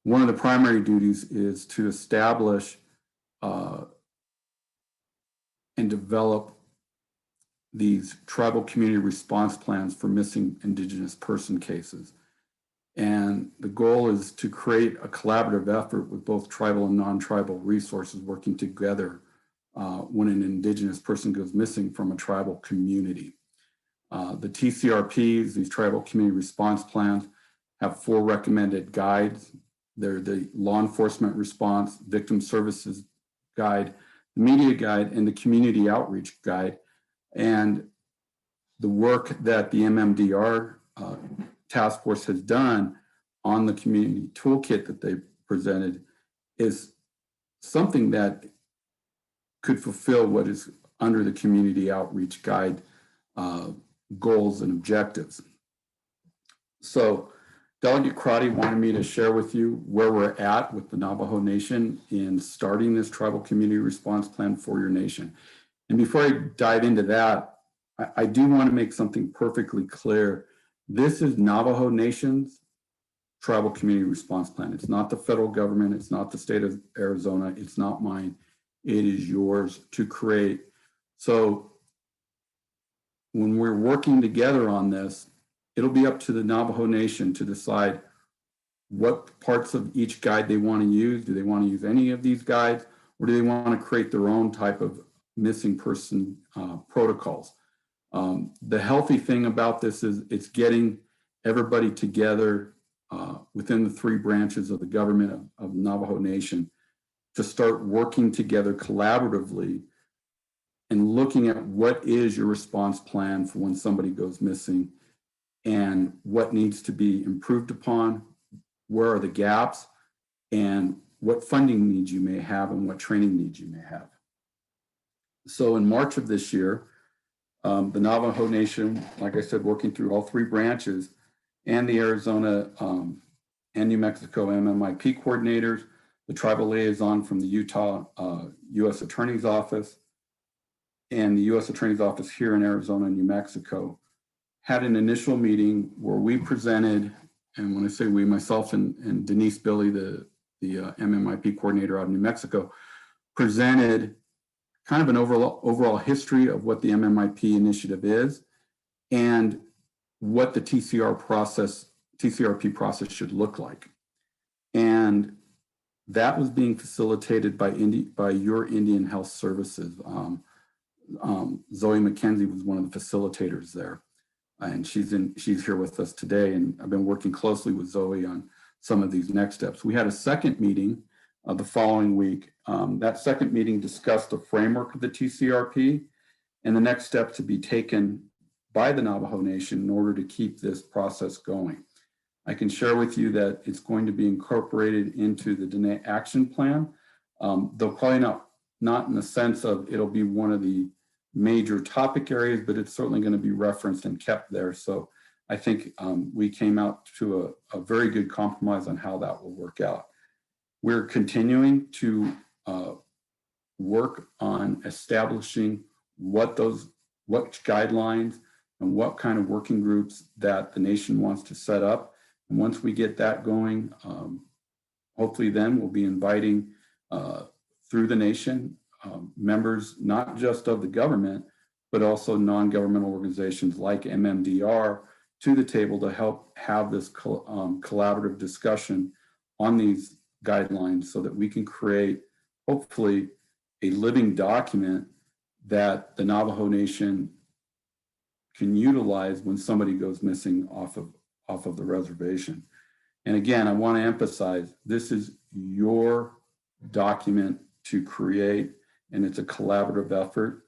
one of the primary duties is to establish and develop these tribal community response plans for missing Indigenous person cases. And the goal is to create a collaborative effort with both tribal and non-tribal resources working together when an Indigenous person goes missing from a tribal community. The TCRPs, these tribal community response plans, have 4 recommended guides. They're the law enforcement response, victim services guide, the media guide, and the community outreach guide. And the work that the MMDR task force has done on the community toolkit that they presented is something that could fulfill what is under the community outreach guide goals and objectives. So Delegate Crotty wanted me to share with you where we're at with the Navajo Nation in starting this tribal community response plan for your nation. And before I dive into that, I do want to make something perfectly clear. This is Navajo Nation's tribal community response plan. It's not the federal government. It's not the state of Arizona. It's not mine. It is yours to create. So when we're working together on this, it'll be up to the Navajo Nation to decide what parts of each guide they want to use. Do they want to use any of these guides, or do they want to create their own type of missing person protocols? The healthy thing about this is it's getting everybody together within the 3 branches of the government of Navajo Nation to start working together collaboratively and looking at what is your response plan for when somebody goes missing and what needs to be improved upon, where are the gaps, and what funding needs you may have and what training needs you may have. So in March of this year, the Navajo Nation, like I said, working through all 3 branches and the Arizona and New Mexico MMIP coordinators, the tribal liaison from the Utah U.S. Attorney's Office, and the U.S. Attorney's Office here in Arizona and New Mexico, had an initial meeting where we presented, and when I say we, myself and Denise Billy, the MMIP coordinator out of New Mexico, presented kind of an overall history of what the MMIP initiative is and what the TCRP process should look like. And that was being facilitated by your Indian Health Services. Zoe McKenzie was one of the facilitators there. And she's here with us today, and I've been working closely with Zoe on some of these next steps. We had a second meeting the following week. That second meeting discussed the framework of the TCRP and the next steps to be taken by the Navajo Nation in order to keep this process going. I can share with you that it's going to be incorporated into the Diné action plan, though probably not in the sense of it'll be one of the major topic areas, but it's certainly going to be referenced and kept there. So I think we came out to a very good compromise on how that will work out. We're continuing to work on establishing what guidelines and what kind of working groups that the nation wants to set up. And once we get that going, hopefully then we'll be inviting through the nation members, not just of the government, but also non-governmental organizations like MMDR to the table to help have this collaborative discussion on these guidelines so that we can create, hopefully, a living document that the Navajo Nation can utilize when somebody goes missing off of the reservation. And again, I want to emphasize, this is your document to create, and it's a collaborative effort,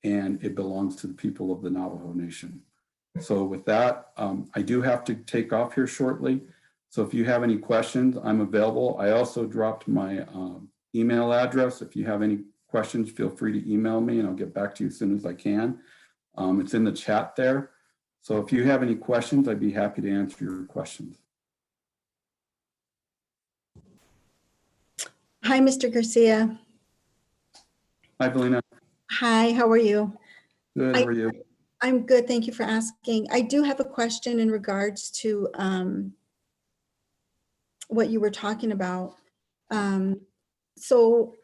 and it belongs to the people of the Navajo Nation. So with that, I do have to take off here shortly. So if you have any questions, I'm available. I also dropped my email address. If you have any questions, feel free to email me and I'll get back to you as soon as I can. It's in the chat there. So if you have any questions, I'd be happy to answer your questions. Hi, Mr. Garcia. Hi, Valina. Hi, how are you? Good, how are you? I'm good, thank you for asking. I do have a question in regards to what you were talking about. So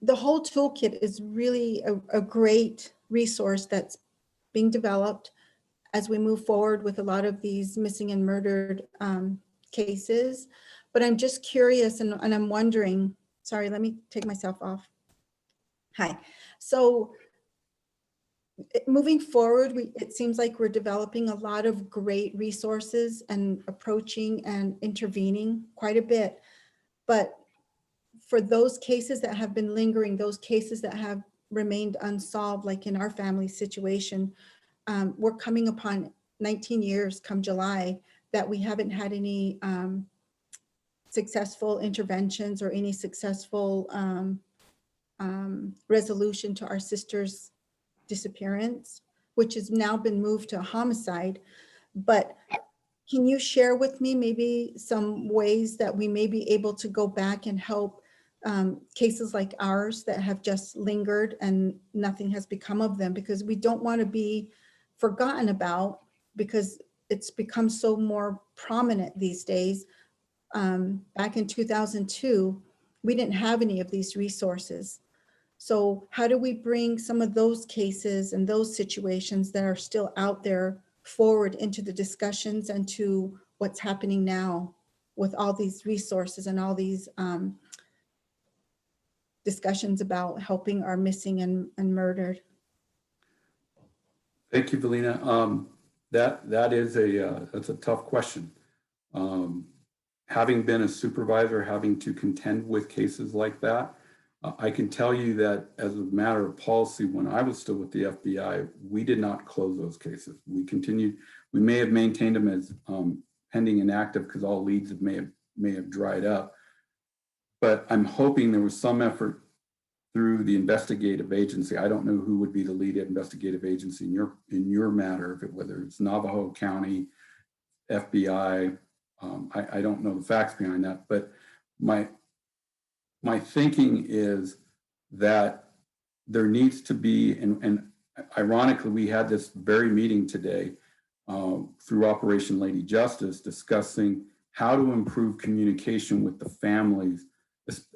the whole toolkit is really a great resource that's being developed as we move forward with a lot of these missing and murdered cases. But I'm just curious, and I'm wondering, sorry, let me take myself off. Hi. So moving forward, it seems like we're developing a lot of great resources and approaching and intervening quite a bit. But for those cases that have been lingering, those cases that have remained unsolved, like in our family situation, we're coming upon 19 years come July that we haven't had any successful interventions or any successful resolution to our sister's disappearance, which has now been moved to a homicide. But can you share with me maybe some ways that we may be able to go back and help cases like ours that have just lingered and nothing has become of them, because we don't want to be forgotten about, because it's become so more prominent these days. Back in 2002, we didn't have any of these resources. So how do we bring some of those cases and those situations that are still out there forward into the discussions and to what's happening now with all these resources and all these discussions about helping our missing and murdered? Thank you, Valina. That is that's a tough question. Having been a supervisor, having to contend with cases like that, I can tell you that as a matter of policy, when I was still with the FBI, we did not close those cases. We continued. We may have maintained them as pending and active because all leads may have dried up. But I'm hoping there was some effort through the investigative agency. I don't know who would be the lead investigative agency in your matter, whether it's Navajo County, FBI. I don't know the facts behind that, but my thinking is that there needs to be, and ironically, we had this very meeting today through Operation Lady Justice discussing how to improve communication with the families.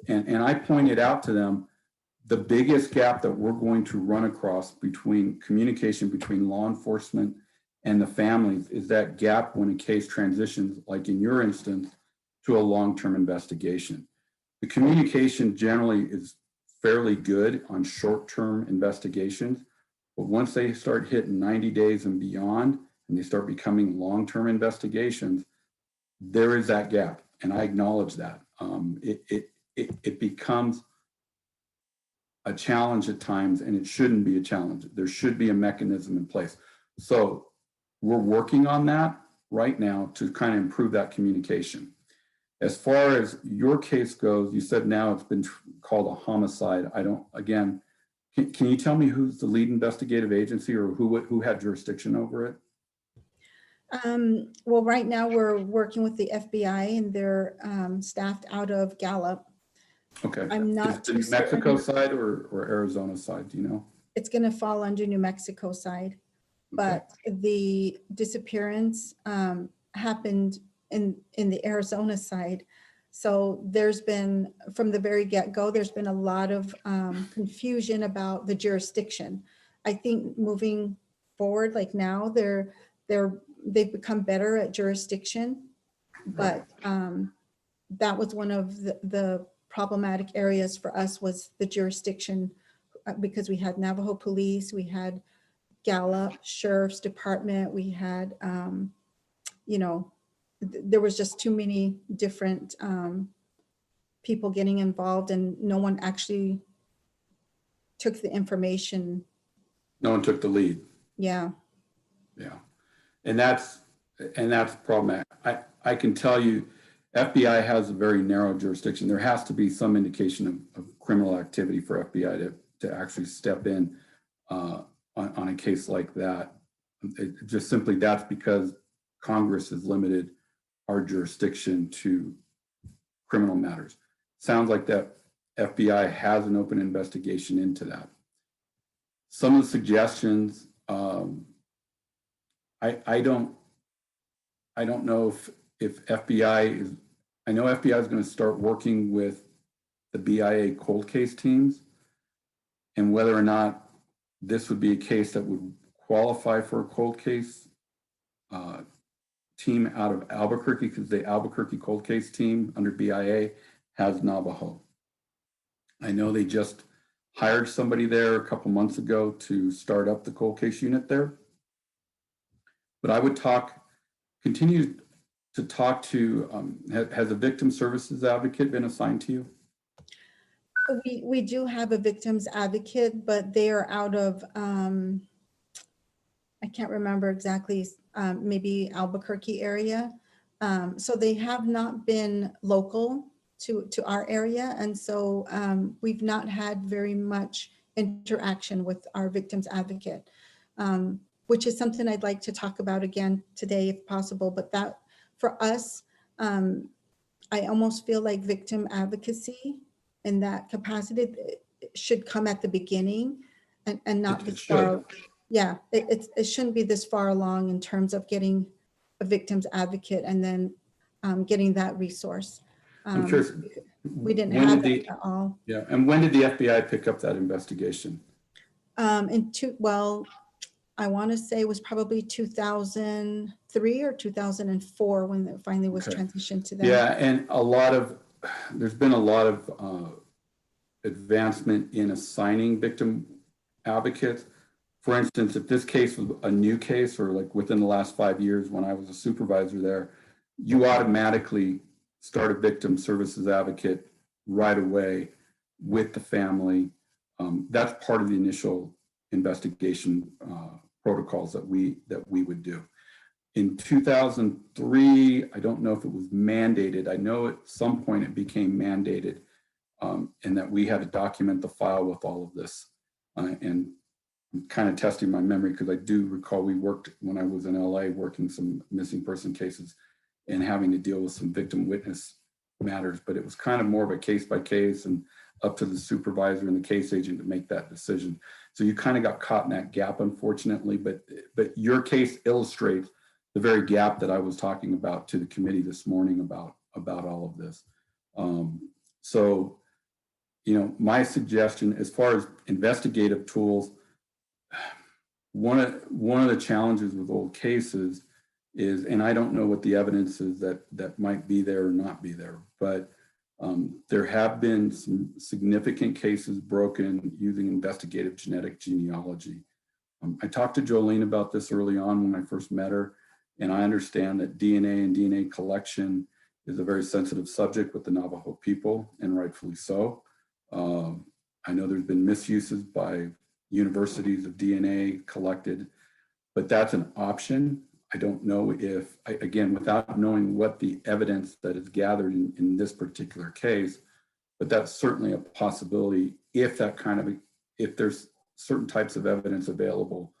And I pointed out to them the biggest gap that we're going to run across between communication between law enforcement and the families is that gap when a case transitions, like in your instance, to a long-term investigation. The communication generally is fairly good on short-term investigations, but once they start hitting 90 days and beyond, and they start becoming long-term investigations, there is that gap, and I acknowledge that. It becomes a challenge at times, and it shouldn't be a challenge. There should be a mechanism in place. So we're working on that right now to kind of improve that communication. As far as your case goes, you said now it's been called a homicide. Again, can you tell me who's the lead investigative agency or who had jurisdiction over it? Well, right now we're working with the FBI and they're staffed out of Gallup. Okay. I'm not Is it the New Mexico side or Arizona side, do you know? It's going to fall under New Mexico side, but the disappearance happened in the Arizona side. So there's been, from the very get-go, there's been a lot of confusion about the jurisdiction. I think moving forward, like now, they've become better at jurisdiction, but that was one of the problematic areas for us, was the jurisdiction, because we had Navajo police, we had Gallup Sheriff's Department, we had, there was just too many different people getting involved, and no one actually took the information. No one took the lead. Yeah. Yeah. And that's problematic. I can tell you, FBI has a very narrow jurisdiction. There has to be some indication of criminal activity for FBI to actually step in on a case like that. Just simply that's because Congress has limited our jurisdiction to criminal matters. Sounds like that FBI has an open investigation into that. Some of the suggestions, I don't know if FBI I know FBI is going to start working with the BIA cold case teams, and whether or not this would be a case that would qualify for a cold case team out of Albuquerque, because the Albuquerque cold case team under BIA has Navajo. I know they just hired somebody there a couple months ago to start up the cold case unit there. But I would continue to talk to, has a victim services advocate been assigned to you? We do have a victims advocate, but they are out of, I can't remember exactly, maybe Albuquerque area. So they have not been local to our area. And so we've not had very much interaction with our victims advocate, which is something I'd like to talk about again today if possible. But that for us, I almost feel like victim advocacy in that capacity should come at the beginning and not this far. Yeah, it shouldn't be this far along in terms of getting a victims advocate and then getting that resource. I'm curious. We didn't have that at all. Yeah, and when did the FBI pick up that investigation? Well, I want to say it was probably 2003 or 2004 when it finally was transitioned to them. Yeah, and there's been a lot of advancement in assigning victim advocates. For instance, if this case was a new case or like within the last 5 years when I was a supervisor there, you automatically start a victim services advocate right away with the family. That's part of the initial investigation protocols that we would do. In 2003, I don't know if it was mandated. I know at some point it became mandated, and that we had to document the file with all of this. And I'm kind of testing my memory because I do recall we worked when I was in LA working some missing person cases and having to deal with some victim witness matters, but it was kind of more of a case by case and up to the supervisor and the case agent to make that decision. So you kind of got caught in that gap, unfortunately, but your case illustrates the very gap that I was talking about to the committee this morning about all of this. So, you know, my suggestion as far as investigative tools, one of the challenges with old cases is, and I don't know what the evidence is that might be there or not be there, but there have been some significant cases broken using investigative genetic genealogy. I talked to Jolene about this early on when I first met her, and I understand that DNA and DNA collection is a very sensitive subject with the Navajo people, and rightfully so. I know there's been misuses by universities of DNA collected, but that's an option. I don't know if, again, without knowing what the evidence that is gathered in this particular case, but that's certainly a possibility if there's certain types of evidence available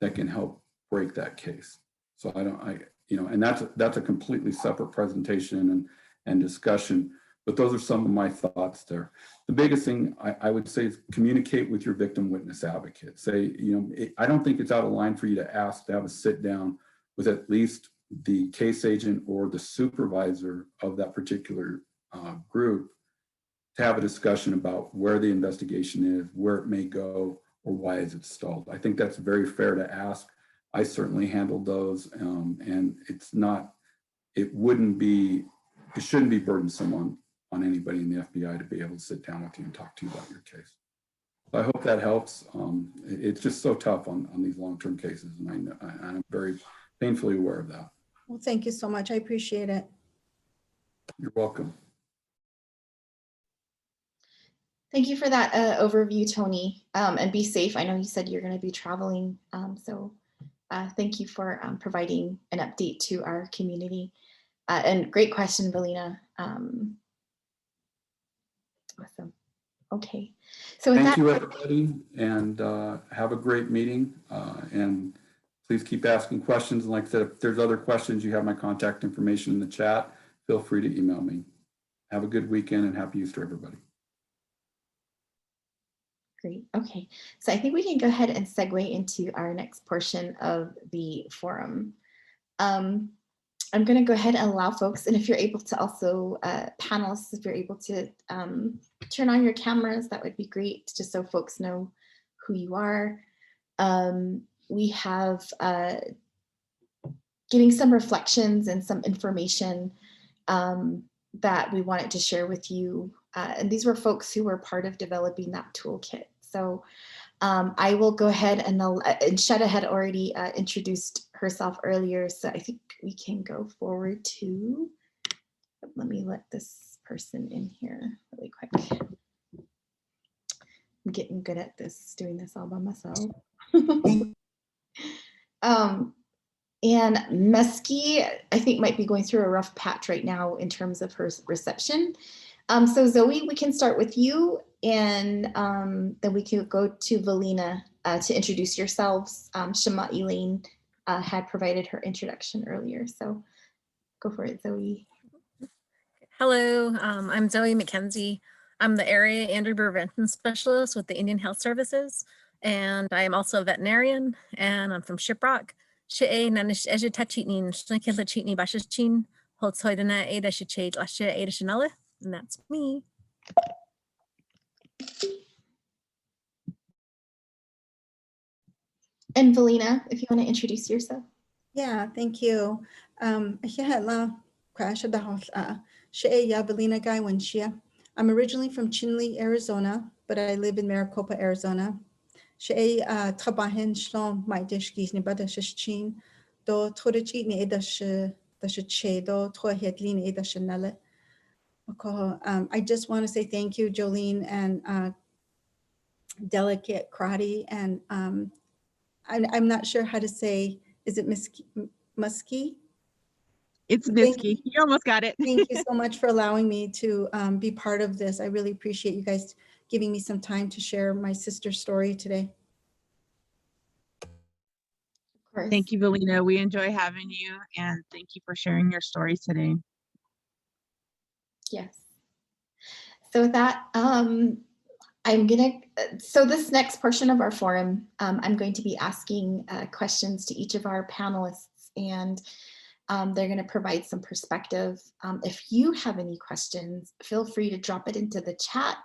that can help break that case. So and that's a completely separate presentation and discussion, but those are some of my thoughts there. The biggest thing I would say is communicate with your victim witness advocate. Say, I don't think it's out of line for you to ask to have a sit down with at least the case agent or the supervisor of that particular group to have a discussion about where the investigation is, where it may go, or why is it stalled. I think that's very fair to ask. I certainly handled those, and it shouldn't be burdensome on anybody in the FBI to be able to sit down with you and talk to you about your case. So I hope that helps. It's just so tough on these long-term cases, and I'm very painfully aware of that. Well, thank you so much. I appreciate it. You're welcome. Thank you for that overview, Tony, and be safe. I know you said you're going to be traveling, so thank you for providing an update to our community. And great question, Valina. Awesome. Okay. So with Thank you, everybody, and have a great meeting. And please keep asking questions. And like I said, if there's other questions, you have my contact information in the chat. Feel free to email me. Have a good weekend and happy Easter, everybody. Great. Okay. So I think we can go ahead and segue into our next portion of the forum. I'm going to go ahead and allow folks, and if you're able to also, panelists, if you're able to turn on your cameras, that would be great, just so folks know who you are. We have getting some reflections and some information that we wanted to share with you. And these were folks who were part of developing that toolkit. So I will go ahead and Shetta had already introduced herself earlier. So I think we can go forward to, let me let this person in here really quick. I'm getting good at this, doing this all by myself. And Mesky, I think, might be going through a rough patch right now in terms of her reception. So Zoe, we can start with you, and then we can go to Valina to introduce yourselves. Shema Elaine had provided her introduction earlier, so go for it, Zoe. Hello, I'm Zoe McKenzie. I'm the Area Injury Prevention Specialist with the Indian Health Services, and I am also a veterinarian, and I'm from Shiprock. And that's me. And Valina, if you want to introduce yourself. Yeah, thank you. I'm originally from Chinle, Arizona, but I live in Maricopa, Arizona. طبعاً شلون ما يدش كيسني بدأ ششين دو تورجيني إدش شيء دو توهيدليني إدش نلا. I just want to say thank you, Jolene and Delegate Crotty, and I'm not sure how to say, is it Muskie? It's Misky. You almost got it. Thank you so much for allowing me to be part of this. I really appreciate you guys giving me some time to share my sister's story today. Of course. Thank you, Valina. We enjoy having you, and thank you for sharing your story today. Yes. So with that, so this next portion of our forum, I'm going to be asking questions to each of our panelists, and they're going to provide some perspective. If you have any questions, feel free to drop it into the chat,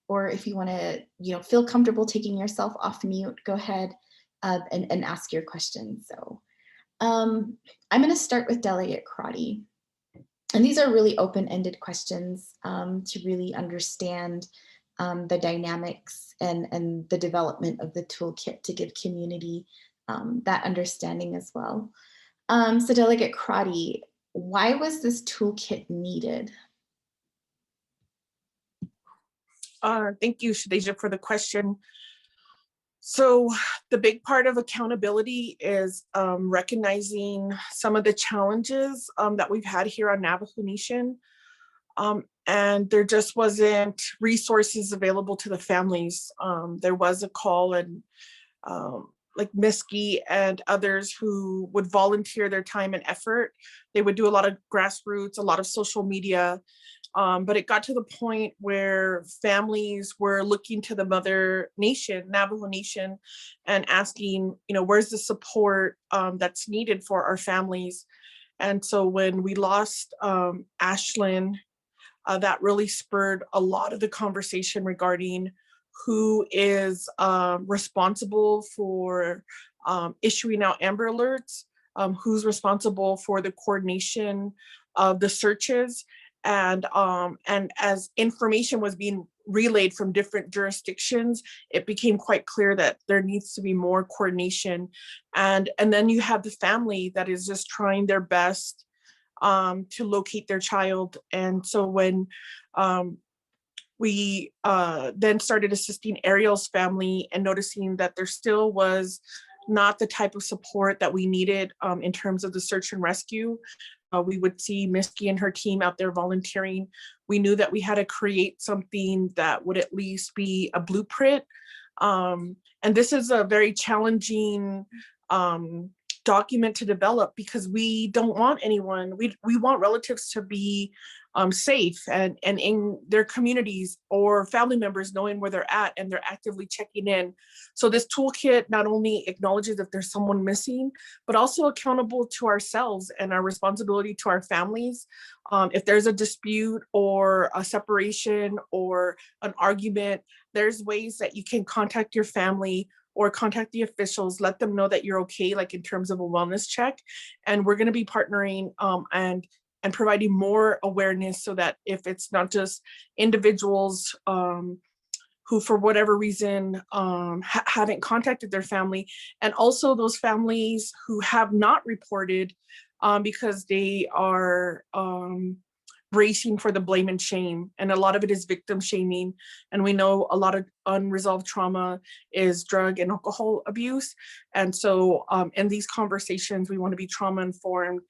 or if you want to, feel comfortable taking yourself off mute, go ahead and ask your questions. So I'm going to start with Delegate Crotty. And these are really open-ended questions to really understand the dynamics and the development of the toolkit to give community that understanding as well. So Delegate Crotty, why was this toolkit needed? Thank you, Shadeja, for the question. So the big part of accountability is recognizing some of the challenges that we've had here on Navajo Nation. And there just wasn't resources available to the families. There was a call, and like Misky and others who would volunteer their time and effort. They would do a lot of grassroots, a lot of social media, but it got to the point where families were looking to the Mother Nation, Navajo Nation, and asking, where's the support that's needed for our families? And so when we lost Ashlyn, that really spurred a lot of the conversation regarding who is responsible for issuing out Amber Alerts, who's responsible for the coordination of the searches, and as information was being relayed from different jurisdictions, it became quite clear that there needs to be more coordination. And then you have the family that is just trying their best to locate their child. And so when we then started assisting Ariel's family and noticing that there still was not the type of support that we needed in terms of the search and rescue. We would see Misky and her team out there volunteering. We knew that we had to create something that would at least be a blueprint. And this is a very challenging document to develop, because we don't want anyone, we want relatives to be safe and in their communities, or family members knowing where they're at and they're actively checking in. So this toolkit not only acknowledges if there's someone missing, but also accountable to ourselves and our responsibility to our families. If there's a dispute or a separation or an argument, there's ways that you can contact your family or contact the officials, let them know that you're okay, like in terms of a wellness check. And we're going to be partnering and providing more awareness so that if it's not just individuals who for whatever reason haven't contacted their family, and also those families who have not reported because they are bracing for the blame and shame. And a lot of it is victim shaming. And we know a lot of unresolved trauma is drug and alcohol abuse. And so in these conversations, we want to be trauma informed,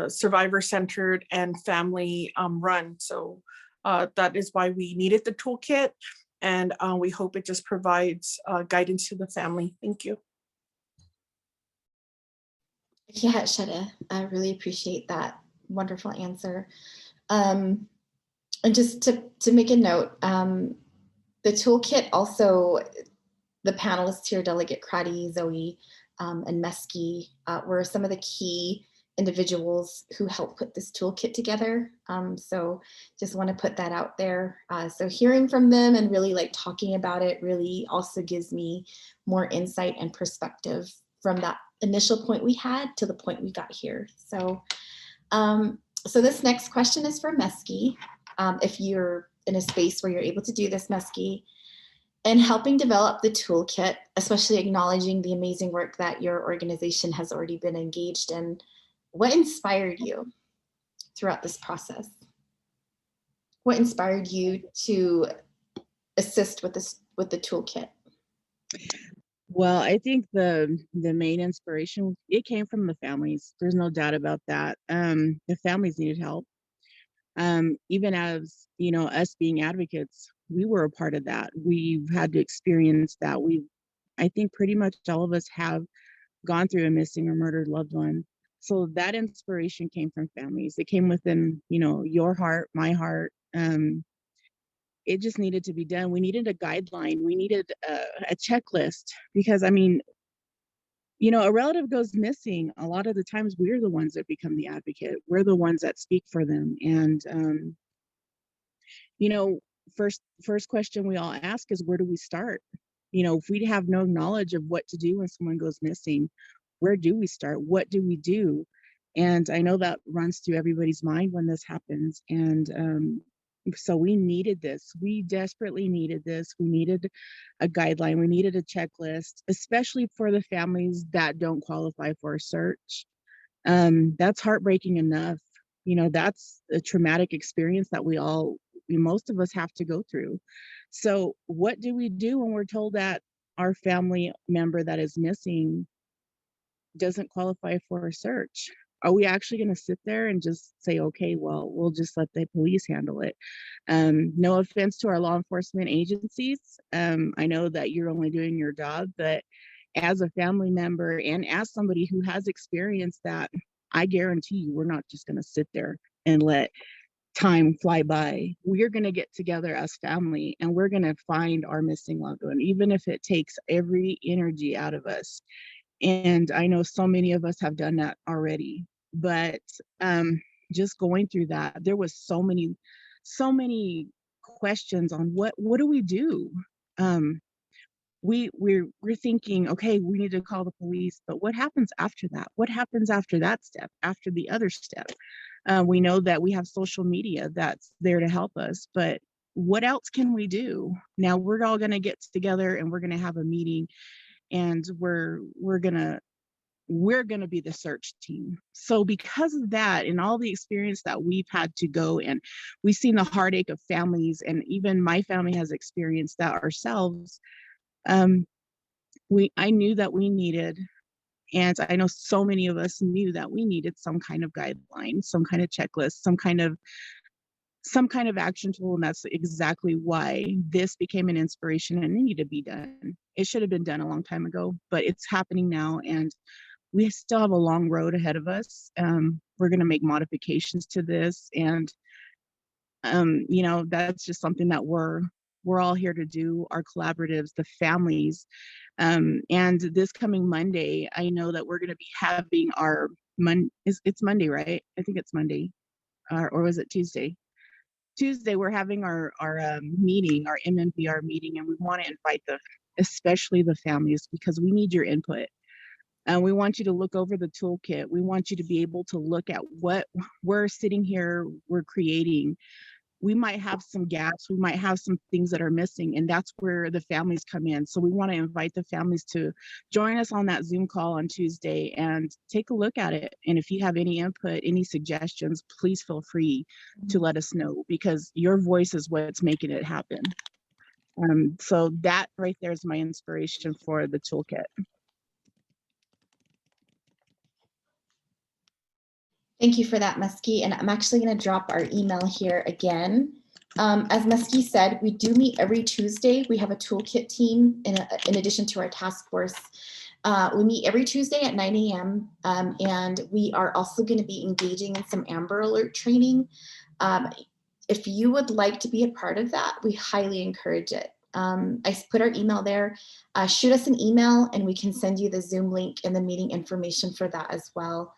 survivor centered, and family run. So that is why we needed the toolkit. And we hope it just provides guidance to the family. Thank you. Yeah, Shada, I really appreciate that wonderful answer. And just to make a note, the toolkit also, the panelists here, Delegate Crotty, Zoe, and Mesky, were some of the key individuals who helped put this toolkit together. So just want to put that out there. So hearing from them and really like talking about it really also gives me more insight and perspective from that initial point we had to the point we got here. So so this next question is for Mesky. If you're in a space where you're able to do this, Mesky, and helping develop the toolkit, especially acknowledging the amazing work that your organization has already been engaged in, what inspired you throughout this process? What inspired you to assist with this, with the toolkit? Well, I think the main inspiration, it came from the families. There's no doubt about that. The families needed help. Even as, you know, us being advocates, we were a part of that. We've had to experience that. I think pretty much all of us have gone through a missing or murdered loved one. So that inspiration came from families. It came within, you know, your heart, my heart. It just needed to be done. We needed a guideline. We needed a checklist, because I mean, you know, a relative goes missing. A lot of the times we're the ones that become the advocate. We're the ones that speak for them. And, you know, first question we all ask is, where do we start? You know, if we have no knowledge of what to do when someone goes missing, where do we start? What do we do? And I know that runs through everybody's mind when this happens. And so we needed this. We desperately needed this. We needed a guideline. We needed a checklist, especially for the families that don't qualify for a search. That's heartbreaking enough. You know, that's a traumatic experience that most of us have to go through. So what do we do when we're told that our family member that is missing doesn't qualify for a search? Are we actually going to sit there and just say, okay, well, we'll just let the police handle it? No offense to our law enforcement agencies. I know that you're only doing your job, but as a family member and as somebody who has experienced that, I guarantee you, we're not just going to sit there and let time fly by. We're going to get together as family and we're going to find our missing loved one, even if it takes every energy out of us. And I know so many of us have done that already, but just going through that, there was so many questions on what do we do? We're thinking, okay, we need to call the police, but what happens after that? What happens after that step, after the other step? We know that we have social media that's there to help us, but what else can we do? Now we're all going to get together and we're going to have a meeting, and we're gonna be the search team. So because of that and all the experience that we've had to go, and we've seen the heartache of families, and even my family has experienced that ourselves, I knew that we needed, and I know so many of us knew that we needed some kind of guideline, some kind of checklist, some kind of action tool. And that's exactly why this became an inspiration, and it needed to be done. It should have been done a long time ago, but it's happening now, and we still have a long road ahead of us. We're going to make modifications to this, and You know, that's just something that we're all here to do, our collaboratives, the families. And this coming Monday, I know that we're going to be having our it's Monday, right? I think it's Monday, or was it Tuesday? Tuesday, we're having our meeting, our MMDR meeting, and we want to invite especially the families, because we need your input. And we want you to look over the toolkit. We want you to be able to look at what we're sitting here, we're creating. We might have some gaps, we might have some things that are missing, and that's where the families come in. So we want to invite the families to join us on that Zoom call on Tuesday and take a look at it. And if you have any input, any suggestions, please feel free to let us know, because your voice is what's making it happen. So that right there is my inspiration for the toolkit. Thank you for that, Muskie. And I'm actually going to drop our email here again. As Muskie said, we do meet every Tuesday. We have a toolkit team in addition to our task force. We meet every Tuesday at 9 a.m. And we are also going to be engaging in some Amber Alert training. If you would like to be a part of that, we highly encourage it. I put our email there. Shoot us an email and we can send you the Zoom link and the meeting information for that as well.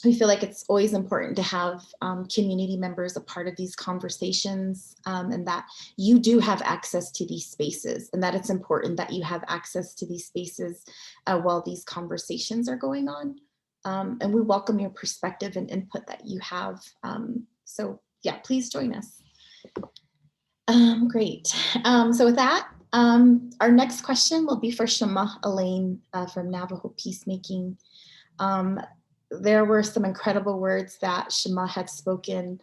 We feel like it's always important to have community members a part of these conversations, and that you do have access to these spaces, and that it's important that you have access to these spaces while these conversations are going on. And we welcome your perspective and input that you have. So yeah, please join us. Great. So with that, our next question will be for Shema Elaine from Navajo Peacemaking. There were some incredible words that Shema had spoken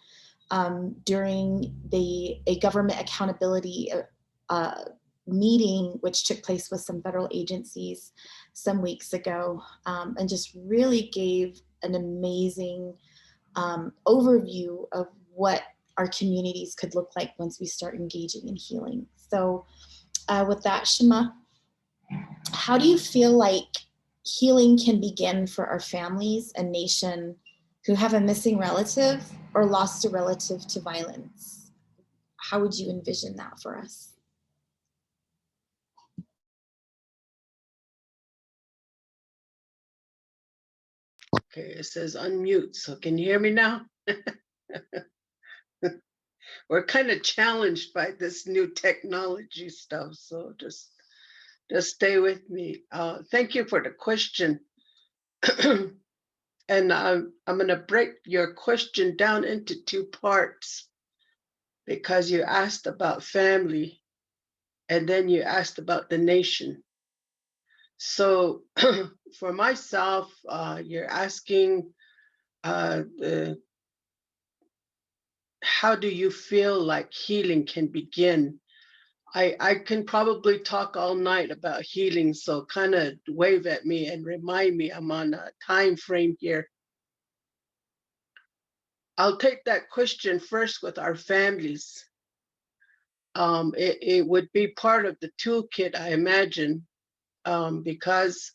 during a government accountability meeting, which took place with some federal agencies some weeks ago, and just really gave an amazing overview of what our communities could look like once we start engaging in healing. So with that, Shema, how do you feel like healing can begin for our families and nation who have a missing relative or lost a relative to violence? How would you envision that for us? Okay, it says unmute, so can you hear me now? We're kind of challenged by this new technology stuff, so just stay with me. Thank you for the question. And I'm going to break your question down into two parts, because you asked about family and then you asked about the nation. So for myself, you're asking how do you feel like healing can begin? I can probably talk all night about healing, so kind of wave at me and remind me I'm on a time frame here. I'll take that question first with our families. It would be part of the toolkit, I imagine, because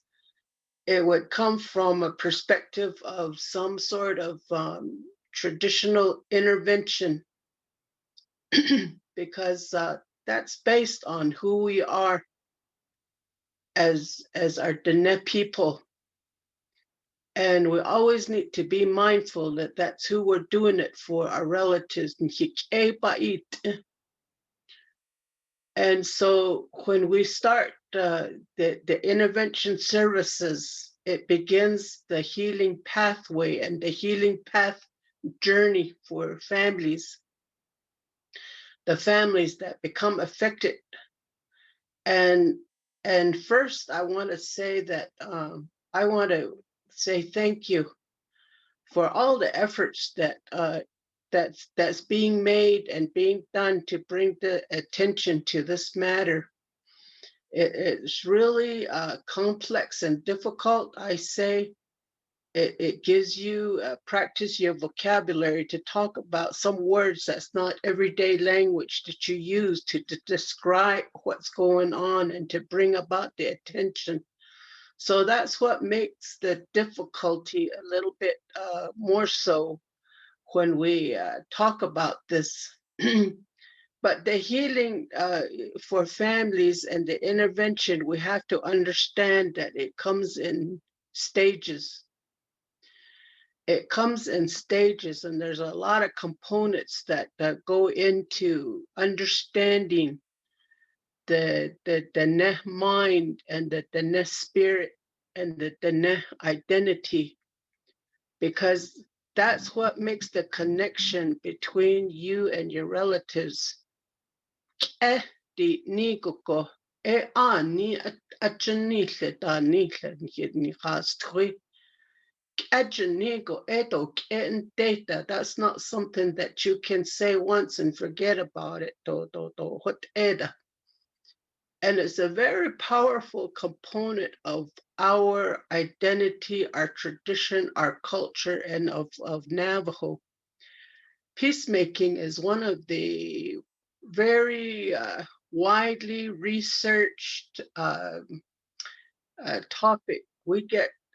it would come from a perspective of some sort of traditional intervention, because that's based on who we are as our Diné people. And we always need to be mindful that that's who we're doing it for, our relatives. And so when we start the intervention services, it begins the healing pathway and the healing path journey for families, the families that become affected. And first, I want to say that I want to say thank you for all the efforts that that's being made and being done to bring the attention to this matter. It's really complex and difficult. I say it gives you practice your vocabulary to talk about some words that's not everyday language that you use to describe what's going on and to bring about the attention. So that's what makes the difficulty a little bit more so. when we talk about this. But the healing for families and the intervention, we have to understand that it comes in stages. It comes in stages, and there's a lot of components that go into understanding the Diné mind and the Diné spirit and the Diné identity, because that's what makes the connection between you and your relatives. Di ni koko ni achanile da nile ni hastri. That's not something that you can say once and forget about it. And it's a very powerful component of our identity, our tradition, our culture, and of Navajo. Peacemaking is one of the very widely researched topic.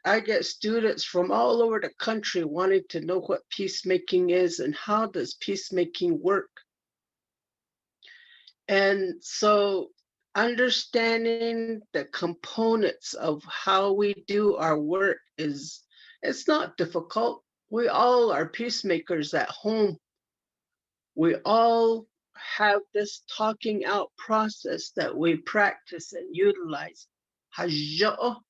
I get students from all over the country wanting to know what peacemaking is and how does peacemaking work. And so understanding the components of how we do our work it's not difficult. We all are peacemakers at home. We all have this talking out process that we practice and utilize. Hajo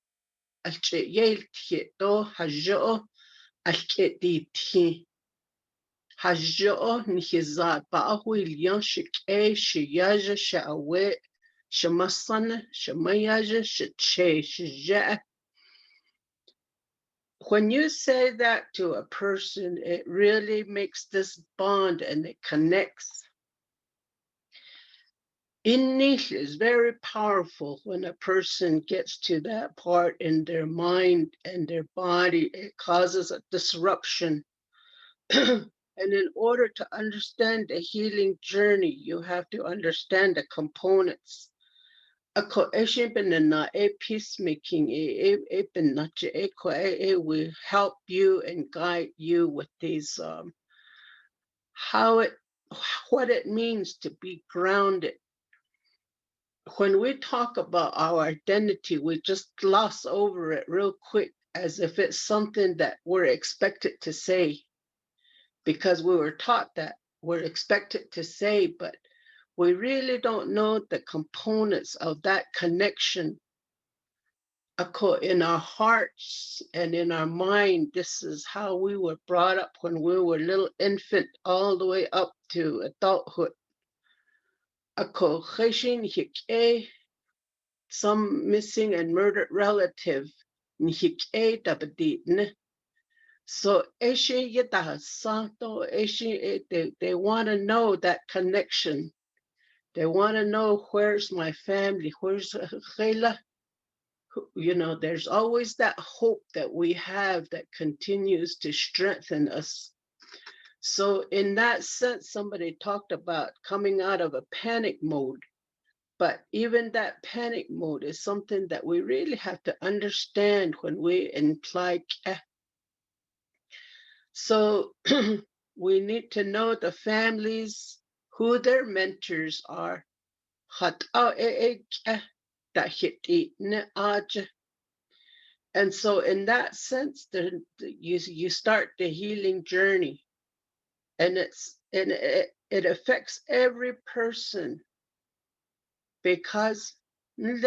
nihizat ba'ahuilion shike shiyaja sha'awe shamasana shamayaja shiche shija. When you say that to a person, it really makes this bond and it connects. English is very powerful when a person gets to that part in their mind and their body. It causes a disruption. And in order to understand the healing journey, you have to understand the components. Peacemaking will help you and guide you with these what it means to be grounded. When we talk about our identity, we just gloss over it real quick as if it's something that we're expected to say, because we were taught that we're expected to say, but we really don't know the components of that connection. In our hearts and in our mind, this is how we were brought up when we were little infant all the way up to adulthood. Some missing and murdered relative. So they want to know that connection. They want to know, where's my family? Where's Khayla? You know, there's always that hope that we have that continues to strengthen us. So in that sense, somebody talked about coming out of a panic mode. But even that panic mode is something that we really have to understand when we imply Keh. So we need to know the families, who their mentors are. And so in that sense, you start the healing journey, and it affects every person, because even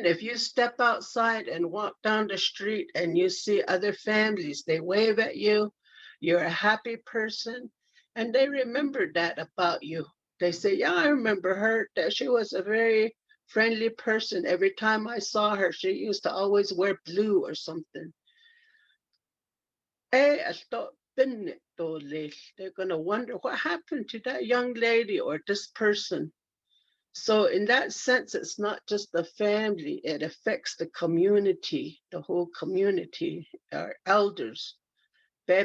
if you step outside and walk down the street and you see other families, they wave at you, you're a happy person, and they remember that about you. They say, yeah, I remember her, that she was a very friendly person. Every time I saw her, she used to always wear blue or something. They're gonna wonder what happened to that young lady or this person. So in that sense, it's not just the family, it affects the community, the whole community, our elders. So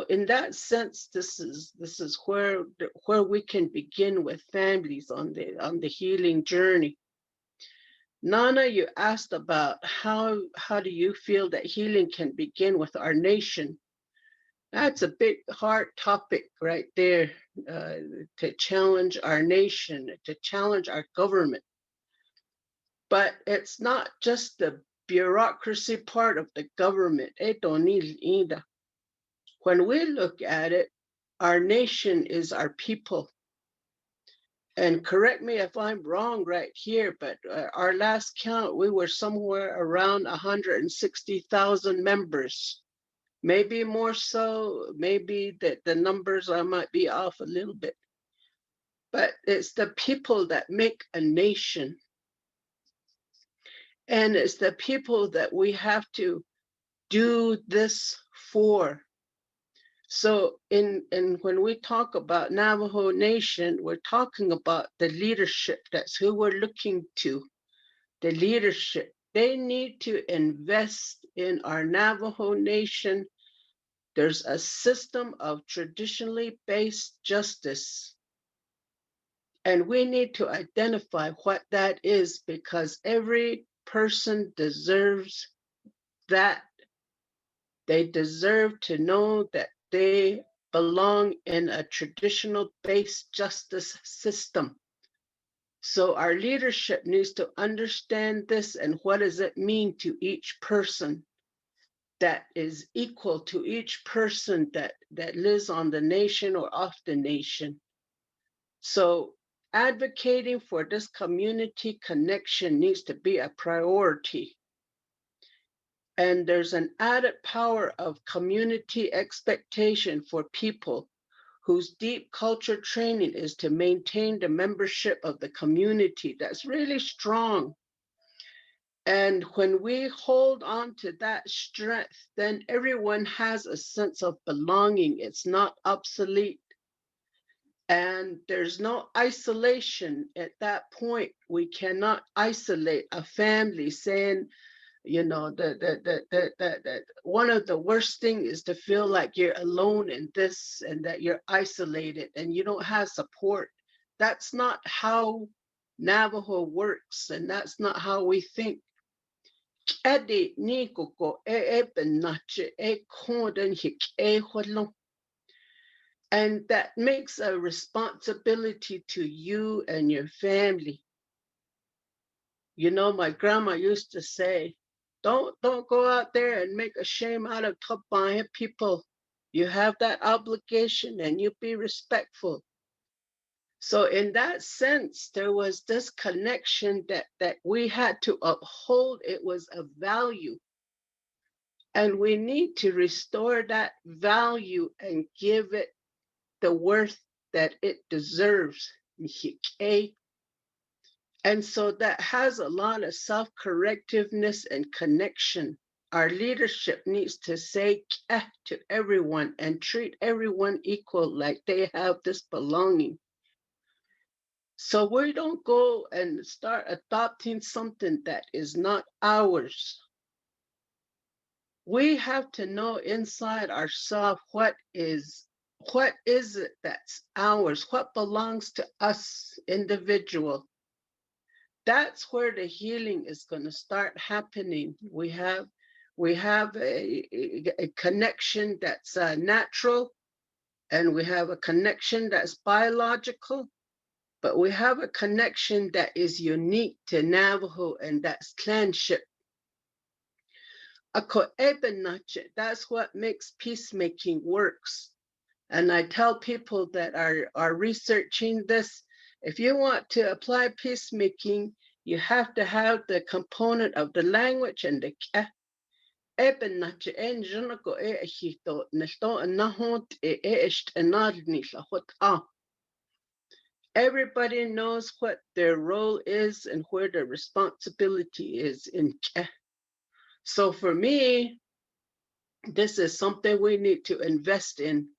in that sense, this is where we can begin with families on the healing journey. Nana, you asked about how do you feel that healing can begin with our nation? That's a big, hard topic right there, to challenge our nation, to challenge our government. But it's not just the bureaucracy part of the government. It don't need either. When we look at it, our nation is our people. And correct me if I'm wrong right here, but our last count, we were somewhere around 160,000 members. Maybe more so, maybe the numbers I might be off a little bit. But it's the people that make a nation. And it's the people that we have to do this for. So when we talk about Navajo Nation, we're talking about the leadership. That's who we're looking to, the leadership. They need to invest in our Navajo Nation. There's a system of traditionally based justice. And we need to identify what that is, because every person deserves that. They deserve to know that they belong in a traditional based justice system. So our leadership needs to understand this, and what does it mean to each person that is equal to each person that lives on the nation or off the nation. So advocating for this community connection needs to be a priority. And there's an added power of community expectation for people whose deep culture training is to maintain the membership of the community. That's really strong. And when we hold on to that strength, then everyone has a sense of belonging. It's not obsolete. And there's no isolation at that point. We cannot isolate a family, saying, you know, that one of the worst things is to feel like you're alone in this, and that you're isolated and you don't have support. That's not how Navajo works, and that's not how we think. And that makes a responsibility to you and your family. You know, my grandma used to say, don't go out there and make a shame out of Kabaya people. You have that obligation, and you be respectful. So in that sense, there was this connection that we had to uphold. It was a value. And we need to restore that value and give it the worth that it deserves. And so that has a lot of self-correctiveness and connection. Our leadership needs to say to everyone and treat everyone equal, like they have this belonging. So we don't go and start adopting something that is not ours. We have to know inside ourselves what is it that's ours, what belongs to us individual. That's where the healing is going to start happening. We have a connection that's natural, and we have a connection that's biological, but we have a connection that is unique to Navajo, and that's clanship. That's what makes peacemaking works. And I tell people that are researching this, if you want to apply peacemaking, you have to have the component of the language and the everybody knows what their role is and where their responsibility is in. So for me, this is something we need to invest in.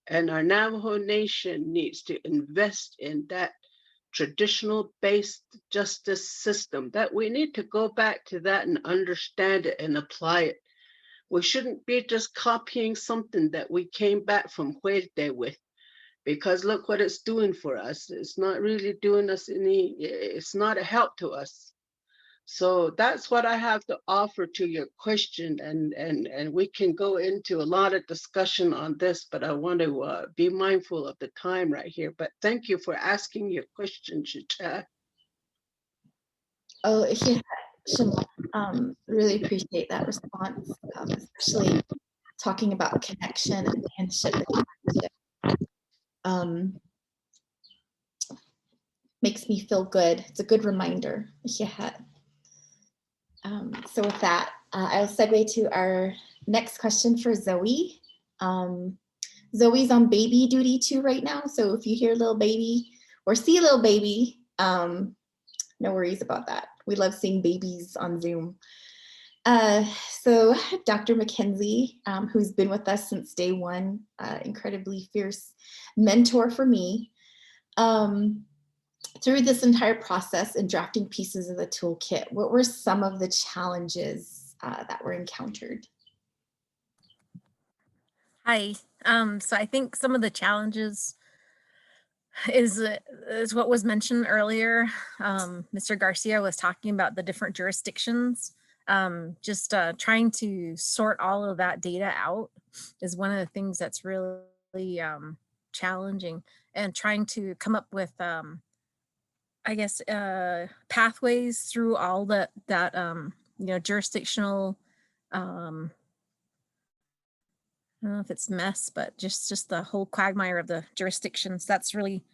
And our Navajo Nation needs to invest in that traditional based justice system. That we need to go back to that and understand it and apply it. We shouldn't be just copying something that we came back from Huerte with, because look what it's doing for us. It's not really doing us any, it's not a help to us. So that's what I have to offer to your question, and we can go into a lot of discussion on this, but I want to be mindful of the time right here. But thank you for asking your question, Chita. Oh, yeah, Shimon, really appreciate that response, especially talking about connection and kinship. Makes me feel good. It's a good reminder. Yeah. So with that, I'll segue to our next question for Zoe. Zoe's on baby duty too right now. So if you hear little baby or see a little baby, no worries about that. We love seeing babies on Zoom. So Dr. Mackenzie, who's been with us since day one, incredibly fierce mentor for me. Through this entire process in drafting pieces of the toolkit, what were some of the challenges that were encountered? Hi. So I think some of the challenges is what was mentioned earlier. Mr. Garcia was talking about the different jurisdictions. Just trying to sort all of that data out is one of the things that's really challenging, and trying to come up with I guess pathways through all that you know, jurisdictional I don't know if it's mess, but just the whole quagmire of the jurisdictions. That's really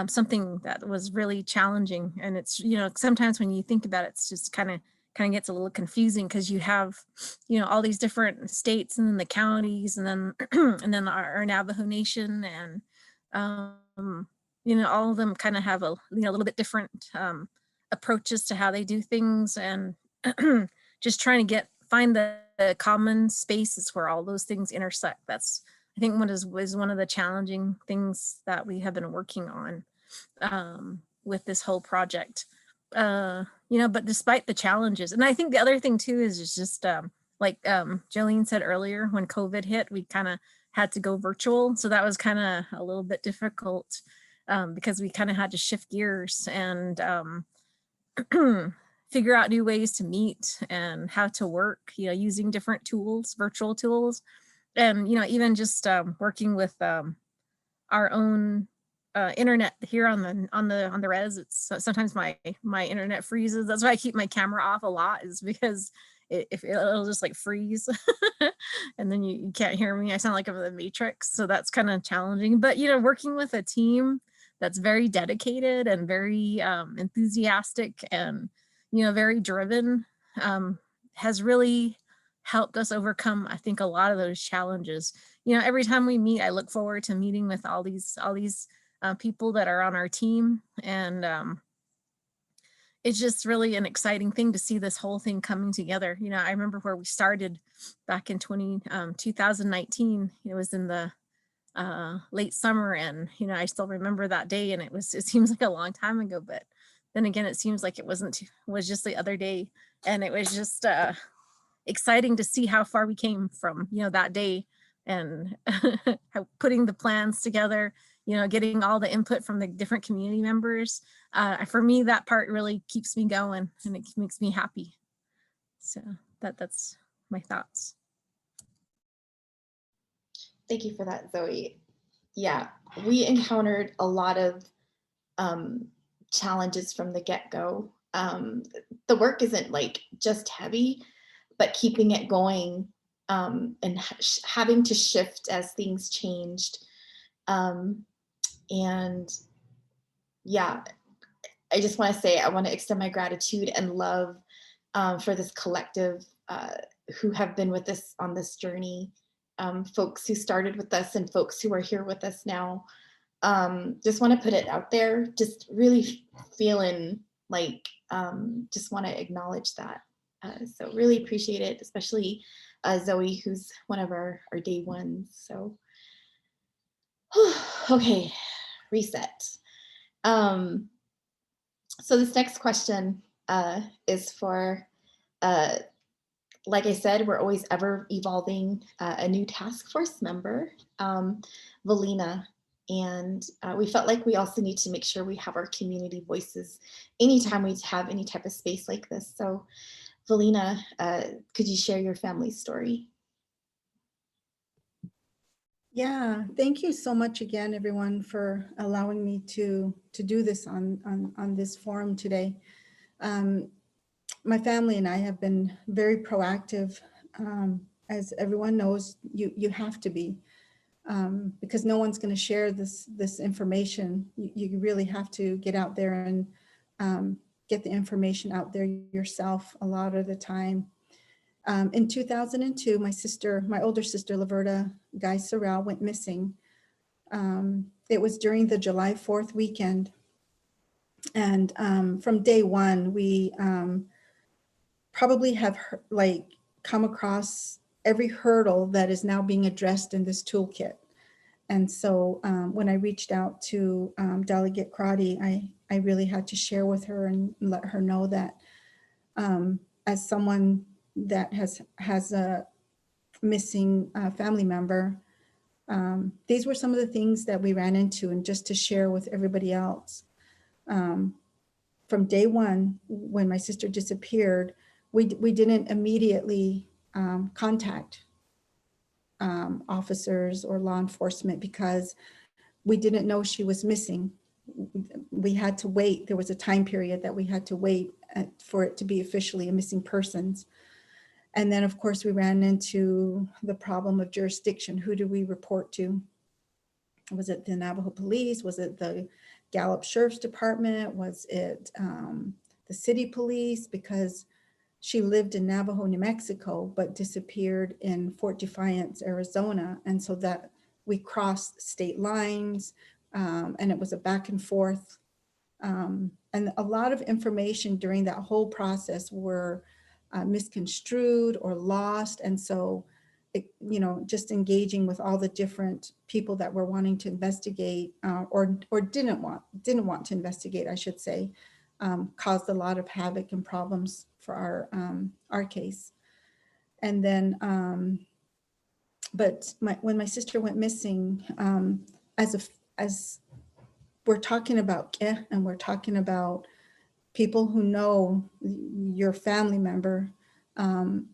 something that was really challenging. And it's, you know, sometimes when you think about it, it's just kind of gets a little confusing, because you have, you know, all these different states and then the counties and then and then our Navajo Nation, and you know, all of them kind of have a, you know, a little bit different approaches to how they do things, and just trying to find the common spaces where all those things intersect. That's, I think, was one of the challenging things that we have been working on with this whole project. You know, but despite the challenges, and I think the other thing too is just like Jolene said earlier, when COVID hit, we kind of had to go virtual. So that was kind of a little bit difficult because we kind of had to shift gears and figure out new ways to meet and how to work, you know, using different tools, virtual tools. And, you know, even just working with our own internet here on the res. It's sometimes my internet freezes. That's why I keep my camera off a lot, is because it'll just like freeze and then you can't hear me. I sound like I'm in the Matrix. So that's kind of challenging. But, you know, working with a team that's very dedicated and very enthusiastic and, you know, very driven has really helped us overcome, I think, a lot of those challenges. You know, every time we meet, I look forward to meeting with all these people that are on our team, and it's just really an exciting thing to see this whole thing coming together. You know, I remember where we started back in 2019. It was in the late summer, and you know, I still remember that day, and it seems like a long time ago, but then again, it seems like it was just the other day, and it was just exciting to see how far we came from, you know, that day, and putting the plans together, you know, getting all the input from the different community members. For me, that part really keeps me going, and it makes me happy. So that's my thoughts. Thank you for that, Zoe. Yeah, we encountered a lot of challenges from the get-go. The work isn't like just heavy, but keeping it going and having to shift as things changed. And yeah, I just want to say, I want to extend my gratitude and love for this collective who have been with us on this journey. Folks who started with us and folks who are here with us now. Just want to put it out there, just really feeling like, just want to acknowledge that. So really appreciate it, especially Zoe, who's one of our day ones. So, okay, reset. So this next question is for, like I said, we're always ever evolving a new task force member, Valina. And we felt like we also need to make sure we have our community voices anytime we have any type of space like this. So Valina, could you share your family story? Yeah, thank you so much again, everyone, for allowing me to do this on this forum today. My family and I have been very proactive. As everyone knows, you have to be, because no one's going to share this information. You really have to get out there and get the information out there yourself a lot of the time. In 2002, my older sister, Laverta Guy Sorrell, went missing. It was during the July 4th weekend. And from day one, we probably have come across every hurdle that is now being addressed in this toolkit. And so when I reached out to Delegate Crotty, I really had to share with her and let her know that as someone that has a missing family member, these were some of the things that we ran into, and just to share with everybody else. From day one, when my sister disappeared, we didn't immediately contact officers or law enforcement because we didn't know she was missing. We had to wait. There was a time period that we had to wait for it to be officially a missing persons. And then, of course, we ran into the problem of jurisdiction. Who do we report to? Was it the Navajo police? Was it the Gallup Sheriff's Department? Was it the city police? Because she lived in Navajo, New Mexico, but disappeared in Fort Defiance, Arizona. And so that we crossed state lines, and it was a back and forth. And a lot of information during that whole process were misconstrued or lost. And so, just engaging with all the different people that were wanting to investigate or didn't want to investigate, I should say, caused a lot of havoc and problems for our case. And then, but when my sister went missing, as we're talking about and we're talking about people who know your family member, I'm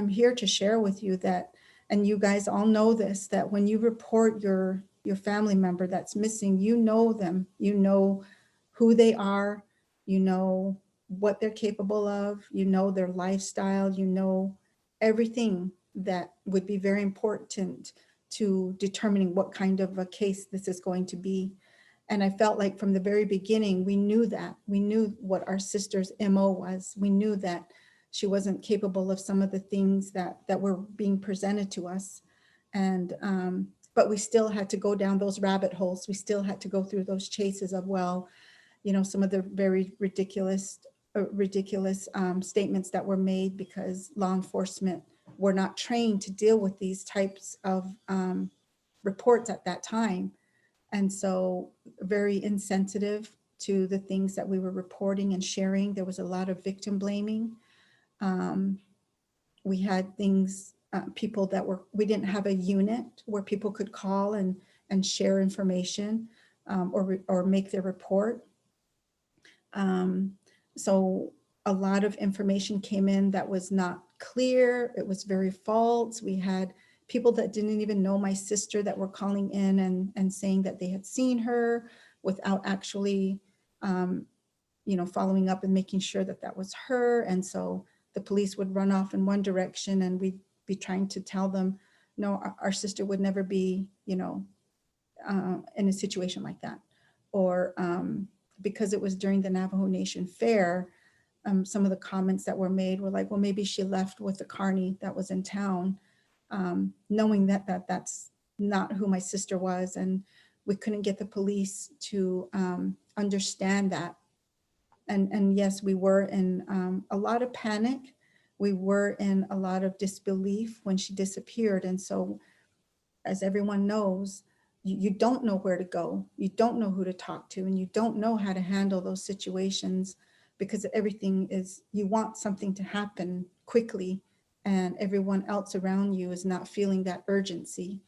here to share with you that, and you guys all know this, that when you report your family member that's missing, you know them, you know who they are, you know what they're capable of, you know their lifestyle, you know everything that would be very important to determining what kind of a case this is going to be. And I felt like from the very beginning, we knew that. We knew what our sister's MO was. We knew that she wasn't capable of some of the things that were being presented to us. And, but we still had to go down those rabbit holes. We still had to go through those chases of, well, some of the very ridiculous statements that were made because law enforcement were not trained to deal with these types of reports at that time. And so very insensitive to the things that we were reporting and sharing. There was a lot of victim blaming. We had things, people that we didn't have a unit where people could call and share information or make their report. So a lot of information came in that was not clear. It was very false. We had people that didn't even know my sister that were calling in and saying that they had seen her without actually, following up and making sure that that was her. And so the police would run off in one direction and we'd be trying to tell them, no, our sister would never be, in a situation like that. Or because it was during the Navajo Nation Fair, some of the comments that were made were like, well, maybe she left with the carney that was in town. Knowing that's not who my sister was, and we couldn't get the police to understand that. And yes, we were in a lot of panic. We were in a lot of disbelief when she disappeared. And so, as everyone knows, you don't know where to go. You don't know who to talk to, and you don't know how to handle those situations because everything is, you want something to happen quickly, and everyone else around you is not feeling that urgency.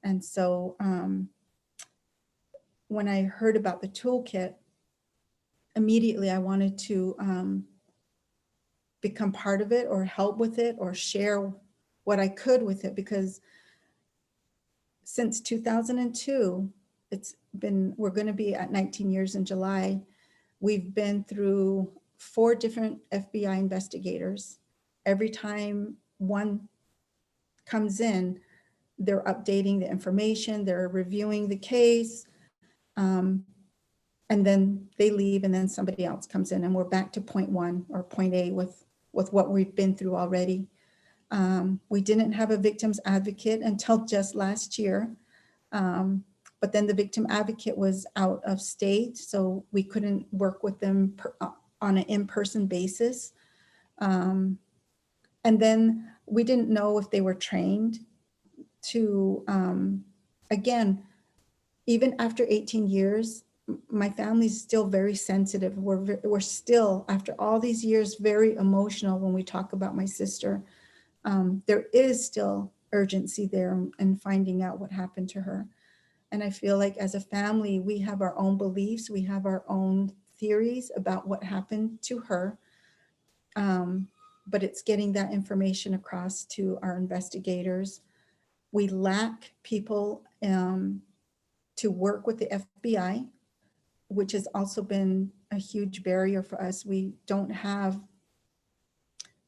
And so when I heard about the toolkit, immediately I wanted to become part of it or help with it or share what I could with it, because since 2002, we're going to be at 19 years in July. We've been through 4 different FBI investigators. Every time one comes in, they're updating the information, they're reviewing the case, and then they leave, and then somebody else comes in, and we're back to point 1 or point A with what we've been through already. We didn't have a victim's advocate until just last year. But then the victim advocate was out of state, so we couldn't work with them on an in-person basis. And then we didn't know if they were trained to, again, even after 18 years, my family's still very sensitive. We're still, after all these years, very emotional when we talk about my sister. There is still urgency there in finding out what happened to her. And I feel like as a family, we have our own beliefs, we have our own theories about what happened to her. But it's getting that information across to our investigators. We lack people to work with the FBI, which has also been a huge barrier for us. We don't have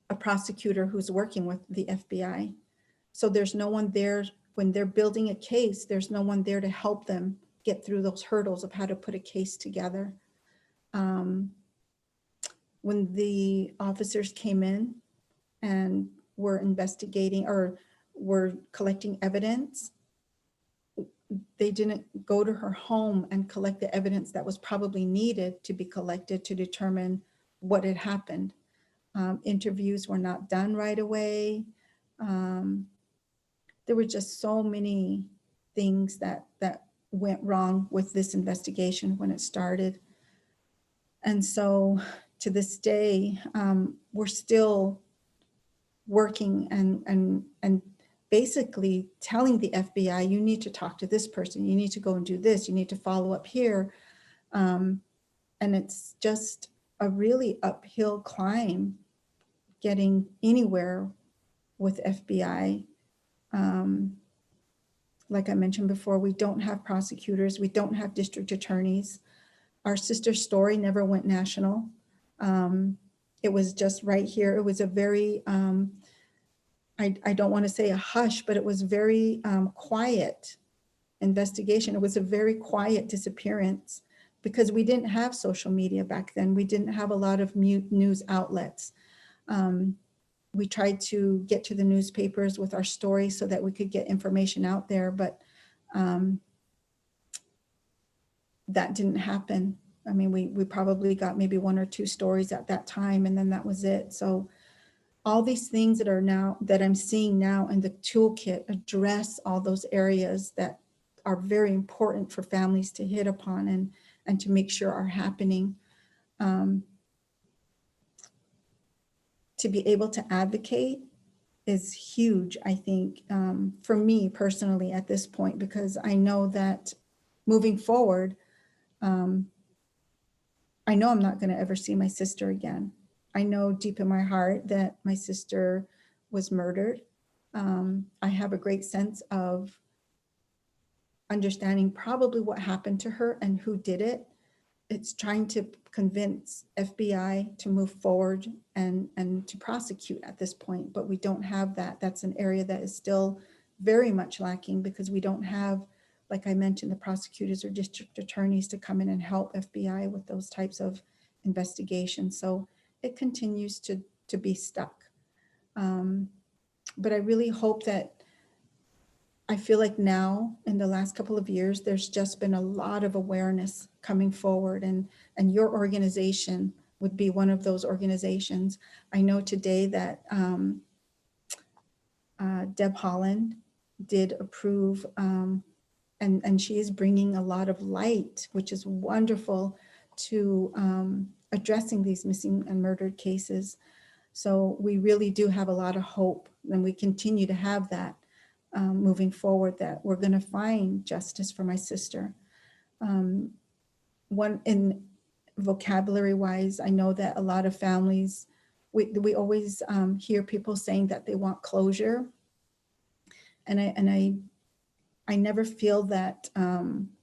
a prosecutor who's working with the FBI. So there's no one there when they're building a case, there's no one there to help them get through those hurdles of how to put a case together. When the officers came in and were investigating or were collecting evidence, they didn't go to her home and collect the evidence that was probably needed to be collected to determine what had happened. Interviews were not done right away. There were just so many things that went wrong with this investigation when it started. And so to this day, we're still working and basically telling the FBI, you need to talk to this person, you need to go and do this, you need to follow up here. And it's just a really uphill climb getting anywhere with FBI. Like I mentioned before, we don't have prosecutors, we don't have district attorneys. Our sister's story never went national. It was just right here. It was a very, I don't want to say a hush, but it was very quiet investigation. It was a very quiet disappearance because we didn't have social media back then. We didn't have a lot of news outlets. We tried to get to the newspapers with our story so that we could get information out there, but that didn't happen. I mean, we probably got maybe 1 or 2 stories at that time, and then that was it. So all these things that are now, that I'm seeing now in the toolkit address all those areas that are very important for families to hit upon and to make sure are happening. To be able to advocate is huge, I think, for me personally at this point, because I know that moving forward, I know I'm not going to ever see my sister again. I know deep in my heart that my sister was murdered. I have a great sense of understanding probably what happened to her and who did it. It's trying to convince FBI to move forward and to prosecute at this point, but we don't have that. That's an area that is still very much lacking because we don't have, like I mentioned, the prosecutors or district attorneys to come in and help FBI with those types of investigations. So it continues to be stuck. But I really hope that, I feel like now in the last couple of years, there's just been a lot of awareness coming forward, and your organization would be one of those organizations. I know today that Deb Holland did approve, and she is bringing a lot of light, which is wonderful, to addressing these missing and murdered cases. So we really do have a lot of hope, and we continue to have that moving forward, that we're going to find justice for my sister. One in vocabulary wise, I know that a lot of families, we always hear people saying that they want closure. And I never feel that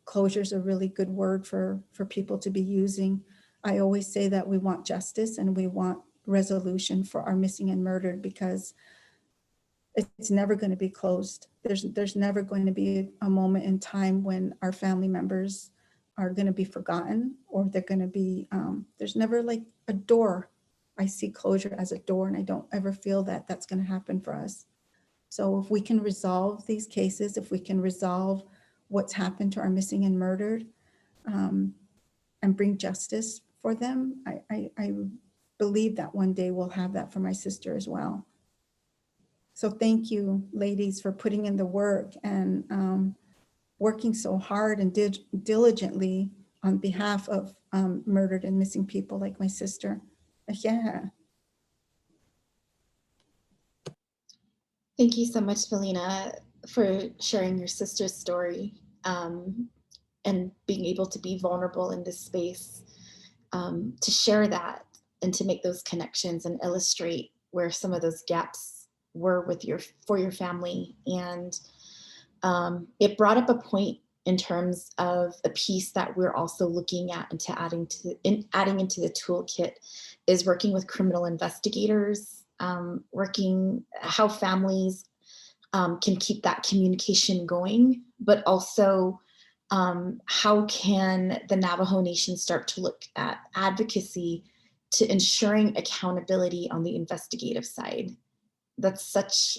closure is a really good word for people to be using. I always say that we want justice and we want resolution for our missing and murdered, because it's never going to be closed. There's never going to be a moment in time when our family members are going to be forgotten, or they're going to be, there's never like a door. I see closure as a door, and I don't ever feel that that's going to happen for us. So if we can resolve these cases, if we can resolve what's happened to our missing and murdered, and bring justice for them, I believe that one day we'll have that for my sister as well. So thank you, ladies, for putting in the work and working so hard and diligently on behalf of murdered and missing people like my sister. Yeah. Thank you so much, Melina, for sharing your sister's story and being able to be vulnerable in this space, to share that and to make those connections and illustrate where some of those gaps were for your family. And it brought up a point in terms of a piece that we're also looking at and adding into the toolkit is working with criminal investigators, working how families can keep that communication going, but also how can the Navajo Nation start to look at advocacy to ensuring accountability on the investigative side. That's such,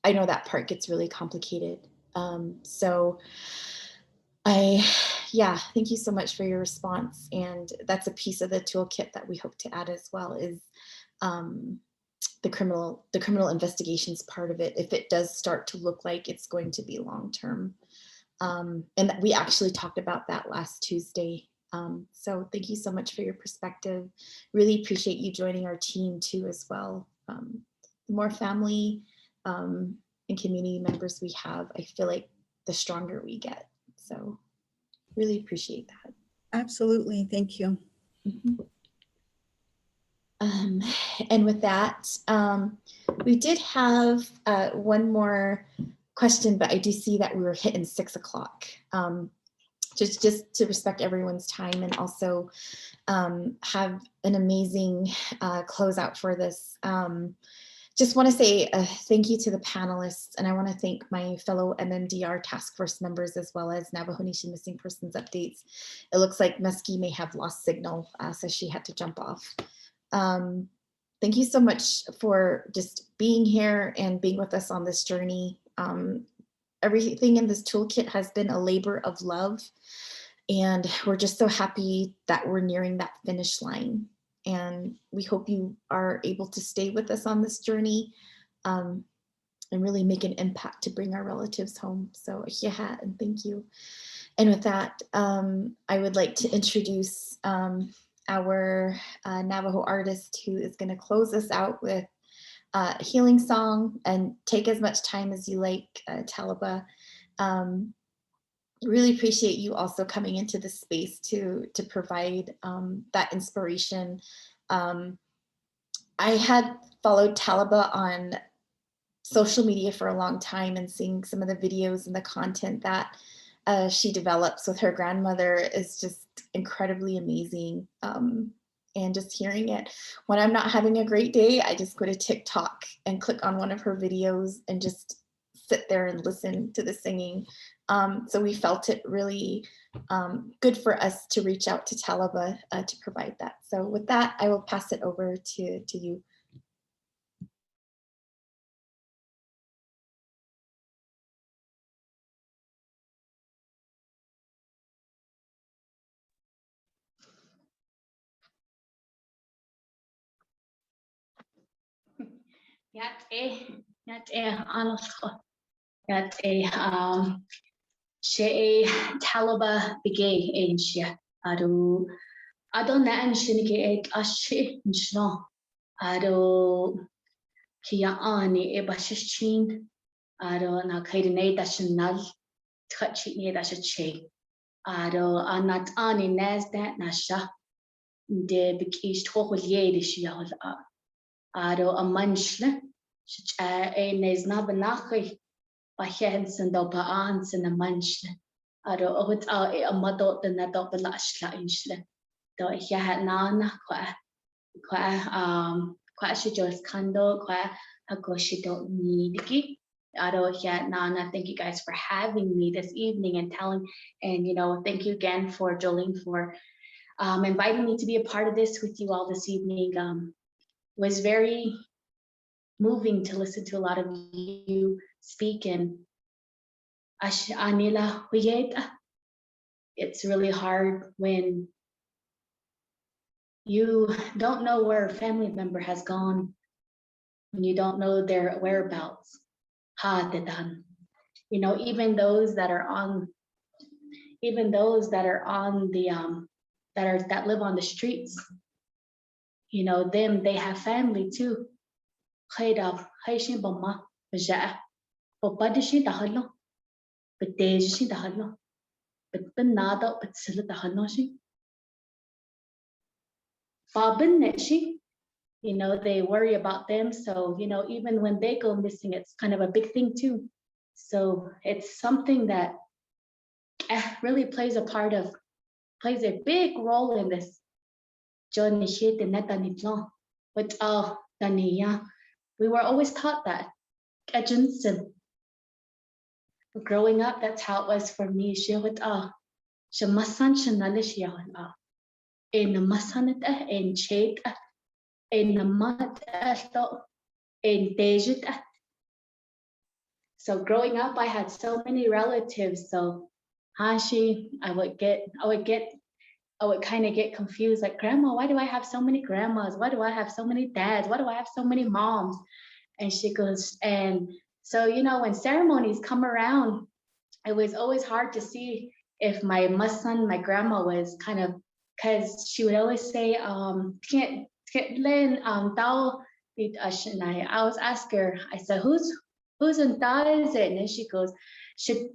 I know that part gets really complicated. So thank you so much for your response. And that's a piece of the toolkit that we hope to add as well, is the criminal investigations part of it, if it does start to look like it's going to be long-term. And that we actually talked about that last Tuesday. So thank you so much for your perspective. Really appreciate you joining our team too as well. The more family and community members we have, I feel like the stronger we get. So really appreciate that. Absolutely, thank you. Mm-hmm. And with that, we did have one more question, but I do see that we were hitting 6 o'clock. Just to respect everyone's time and also have an amazing closeout for this. Just want to say thank you to the panelists, and I want to thank my fellow MMDR task force members as well as Navajo Nation Missing Persons Updates. It looks like Mesky may have lost signal, so she had to jump off. Thank you so much for just being here and being with us on this journey. Everything in this toolkit has been a labor of love, and we're just so happy that we're nearing that finish line. And we hope you are able to stay with us on this journey and really make an impact to bring our relatives home. So yeah, and thank you. And with that, I would like to introduce our Navajo artist who is going to close us out with a healing song, and take as much time as you like, Talaba. Really appreciate you also coming into the space to provide that inspiration. I had followed Talaba on social media for a long time, and seeing some of the videos and the content that she develops with her grandmother is just incredibly amazing. And just hearing it when I'm not having a great day, I just go to TikTok and click on one of her videos and just sit there and listen to the singing. So we felt it really good for us to reach out to Talaba to provide that. So with that, I will pass it over to you. She Talaba begay ancient Adu Adona and Shiniki Ashi Nshno Adu Kia Ani Ebashin Adu Nakaidine Dashinal Touchy near Dashache Aro anat ani nasda nasha. De bekish hocheliede shial a. Aro a manchle. A nesna benachi. Bahensen do baansen a manchle. Aro ogot a madot the nadot belashla inchle. Do ya nana qua she just kando qua agoshido nidiki. Aro ya nana, thank you guys for having me this evening and telling, and thank you again for Jolene for inviting me to be a part of this with you all this evening. Was very moving to listen to a lot of you speak, and anila huyeta. It's really hard when you don't know where a family member has gone, when you don't know their whereabouts. Even those that are on the that live on the streets, them, they have family too. They worry about them. So, even when they go missing, it's kind of a big thing too. So it's something that really plays a big role in this. But we were always taught that. Growing up, that's how it was for me. So growing up, I had so many relatives. So I would kind of get confused, like, Grandma, why do I have so many grandmas? Why do I have so many dads? Why do I have so many moms? And she goes, and so, when ceremonies come around, it was always hard to see if my grandma was kind of, because she would always say, I always ask her, I said, whose and is it? And she goes, yes,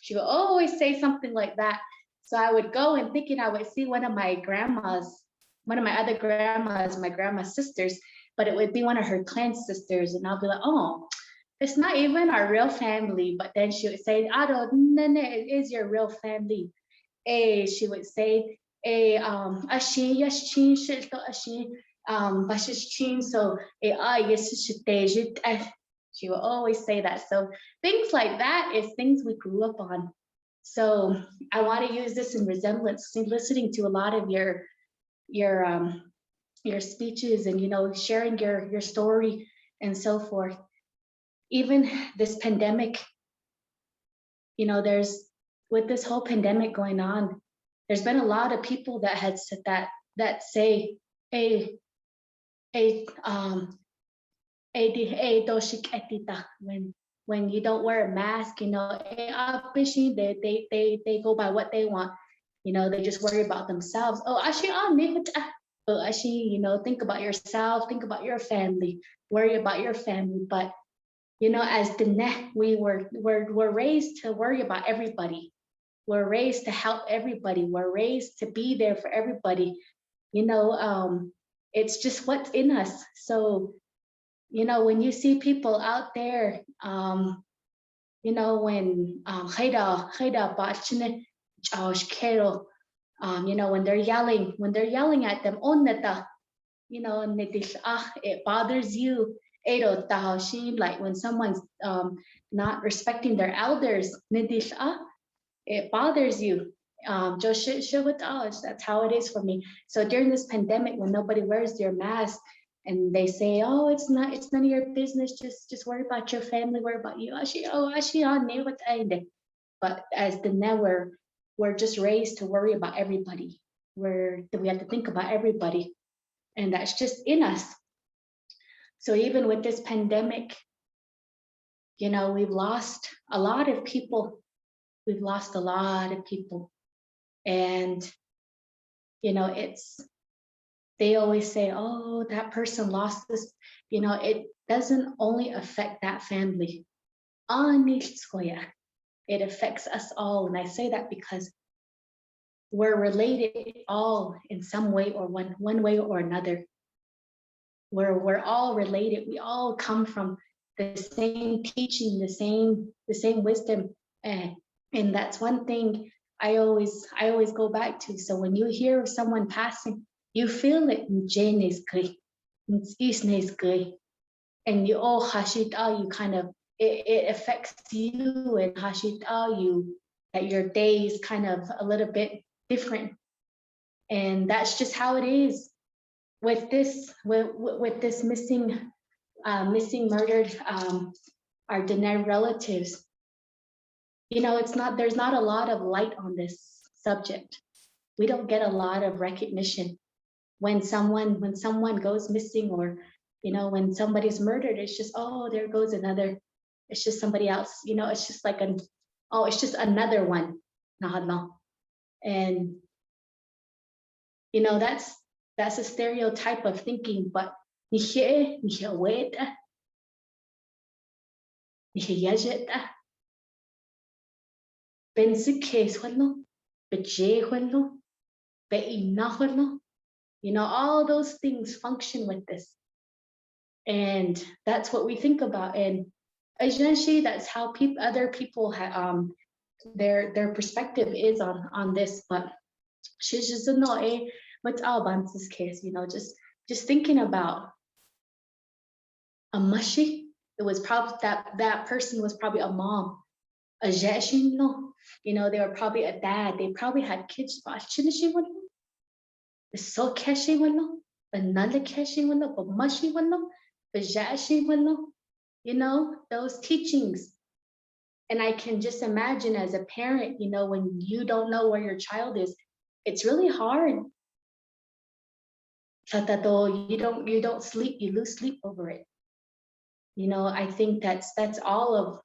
she would always say something like that. So I would go and thinking I would see one of my other grandmas, my grandma's sisters, but it would be one of her clan sisters. And I'll be like, oh, it's not even our real family. But then she would say, Ado, no, it is your real family. She would say, ashi, yes, chin, shit, ashi, bashish chin, so yes, she will always say that. So things like that is things we grew up on. So I want to use this in resemblance, listening to a lot of your speeches and sharing your story and so forth. Even this pandemic, there's, with this whole pandemic going on, there's been a lot of people that had said that say, when you don't wear a mask, they go by what they want. They just worry about themselves. Oh, actually, think about yourself, think about your family, worry about your family. But as Diné, we're raised to worry about everybody. We're raised to help everybody. We're raised to be there for everybody. It's just what's in us. So, when you see people out there, when when they're yelling at them, it bothers you. Like when someone's not respecting their elders, it bothers you. That's how it is for me. So during this pandemic, when nobody wears their mask and they say, oh, it's none of your business, just worry about your family, worry about you. But as the network, we're just raised to worry about everybody. We have to think about everybody, and that's just in us. So even with this pandemic, we've lost a lot of people. We've lost a lot of people. And, they always say, oh, that person lost this. It doesn't only affect that family. It affects us all. And I say that because we're related all in some way or one way or another. We're all related. We all come from the same teaching, the same wisdom. And that's one thing I always go back to. So when you hear of someone passing, you feel it. Jane is good. Is good. And you hashita, you kind of it affects you, and hashita you that your day is kind of a little bit different. And that's just how it is with this missing murdered our Diné relatives. You know, there's not a lot of light on this subject. We don't get a lot of recognition when someone goes missing, or you know, when somebody's murdered. It's just, oh, there goes another. It's just somebody else. You know, it's just like it's just another one. And you know, that's a stereotype of thinking, but you know, all those things function with this. And that's what we think about. And that's how other people have their perspective is on this. But she's just what's Alban's case, you know, just thinking about a mushy. It was probably that person was probably a mom, a jeshin, you know, they were probably a dad. They probably had kids. So keshi wano, another keshi wano, but mushy wano, but jashi wano, you know, those teachings. And I can just imagine as a parent, you know, when you don't know where your child is, it's really hard. You don't sleep, you lose sleep over it. You know, I think that's all of,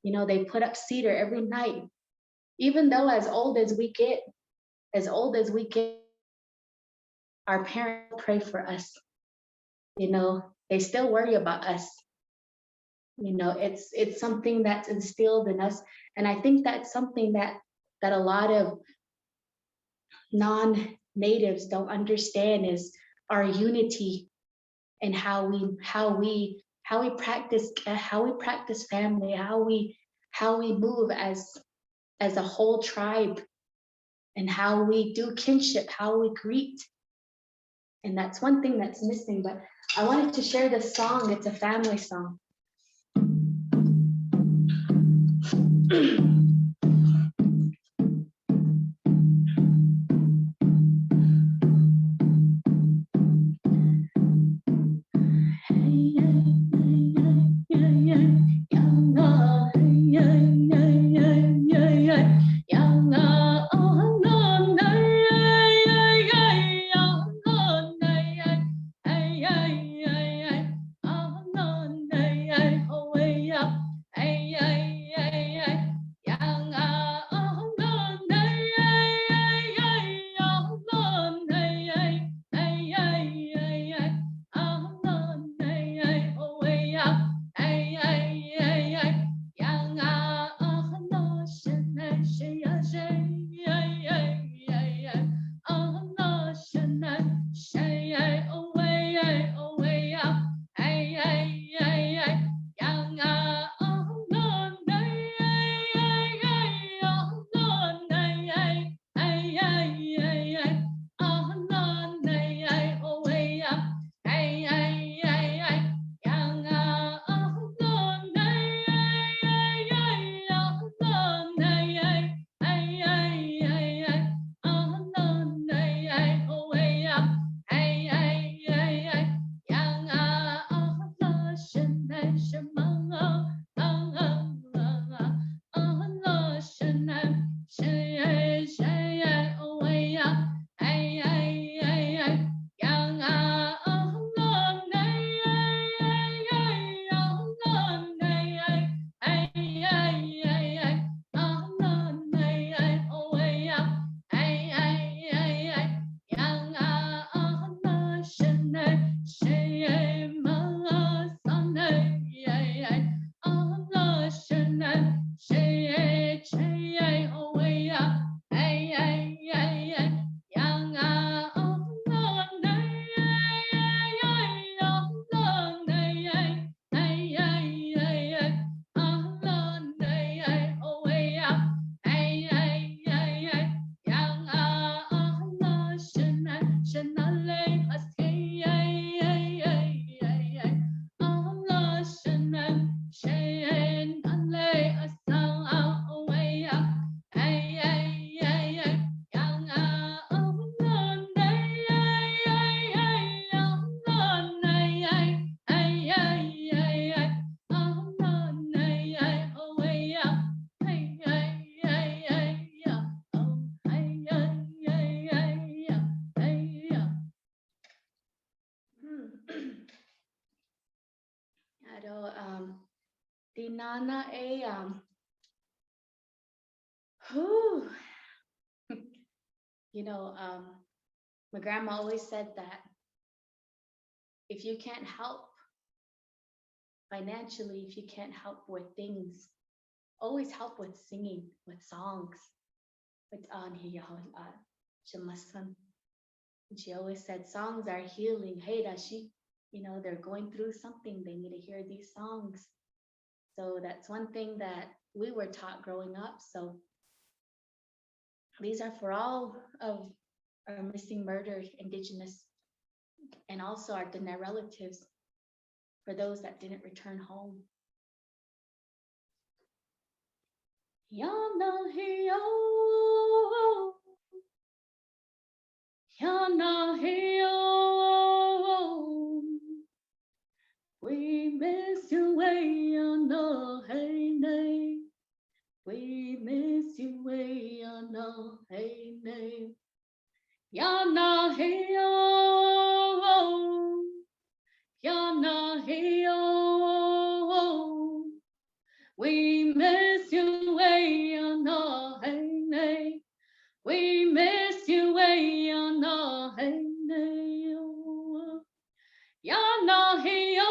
you know, they put up cedar every night. Even though as old as we get, our parents pray for us. You know, they still worry about us. You know, it's something that's instilled in us. And I think that's something that a lot of non-natives don't understand, is our unity and how we practice family, how we move as a whole tribe, and how we do kinship, how we greet. And that's one thing that's missing. But I wanted to share this song. It's a family song. Dinana e whew. You know, my grandma always said that if you can't help financially, if you can't help with things, always help with singing, with songs. With and she always said songs are healing. Hey, you know, they're going through something. They need to hear these songs. So that's one thing that we were taught growing up. So these are for all of our missing, murdered Indigenous, and also our Diné relatives, for those that didn't return home. Yana hiyo, yana hiyo, we miss you way on the hey nay. We miss you way on the hey nay. Yana hiyo, yana hiyo, we miss you way on the hey nay. We miss you way on the hey nay. Yana hiyo,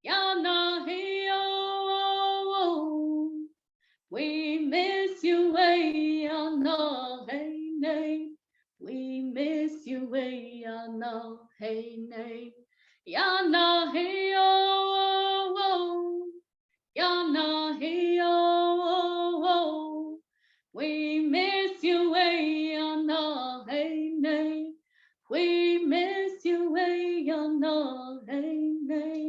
yana hiyo, we miss you way on the hey nay. We miss you way on the hey nay. Yana hiyo, yana hiyo, we miss you way on the hey nay. We miss you way on the hey nay.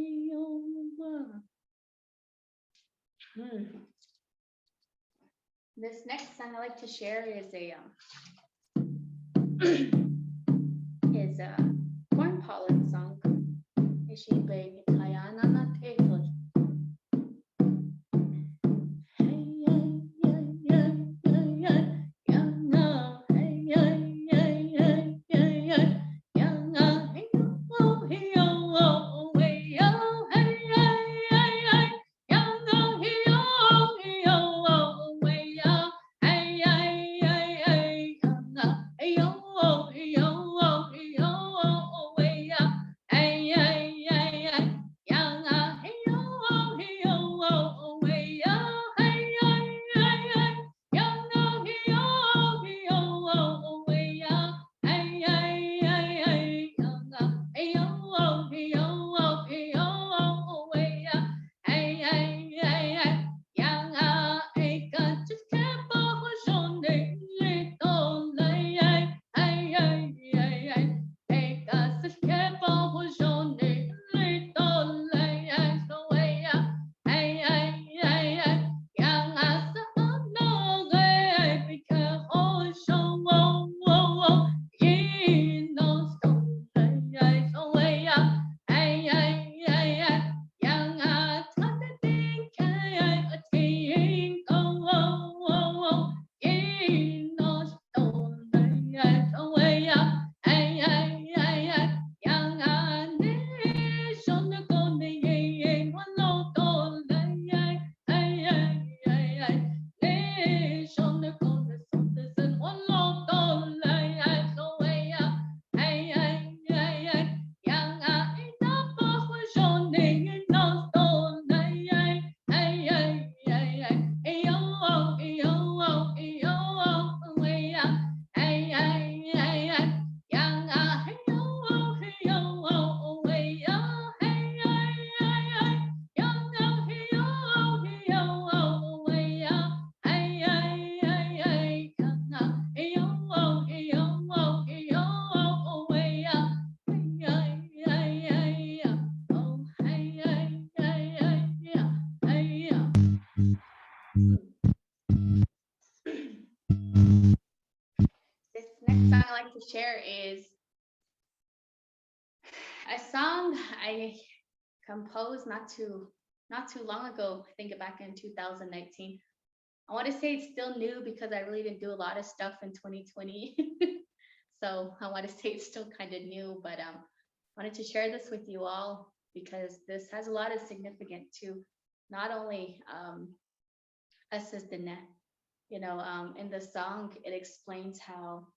This next song I like to share is a corn pollen song. Ishibe Kayana na Tetos. Share is a song I composed not too long ago. I think back in 2019. I want to say it's still new because I really didn't do a lot of stuff in 2020. So I want to say it's still kind of new, but wanted to share this with you all. because this has a lot of significance to not only us as Diné. You know, in the song, it explains how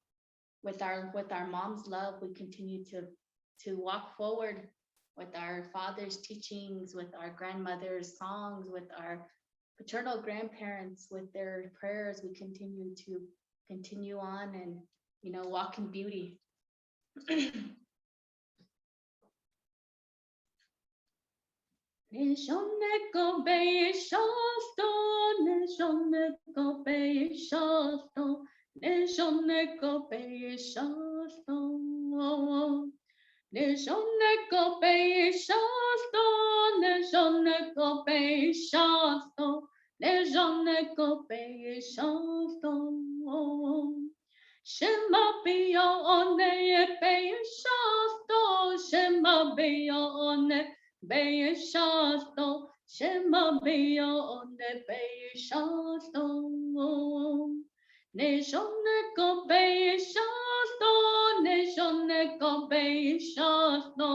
with our mom's love, we continue to walk forward with our father's teachings, with our grandmother's songs, with our paternal grandparents, with their prayers. We continue on and, you know, walk in beauty. Neshoneko be shasto, neshoneko be shasto, neshoneko be shasto, neshoneko be shasto, neshoneko be shasto, neshoneko be shasto. Shema be on the be shasto, shema be on the be shasto, shema be on the be shasto. Neshoneko be shasto, neshoneko be shasto,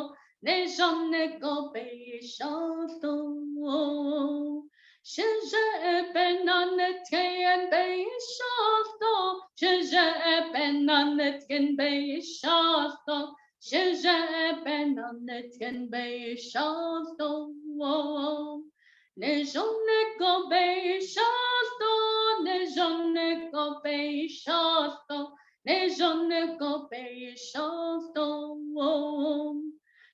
neshoneko be shasto. Shije benanetken be shasto, shije benanetken be shasto, shije benanetken be shasto. Neshoneko be shasto, neshoneko be shasto, neshoneko be shasto.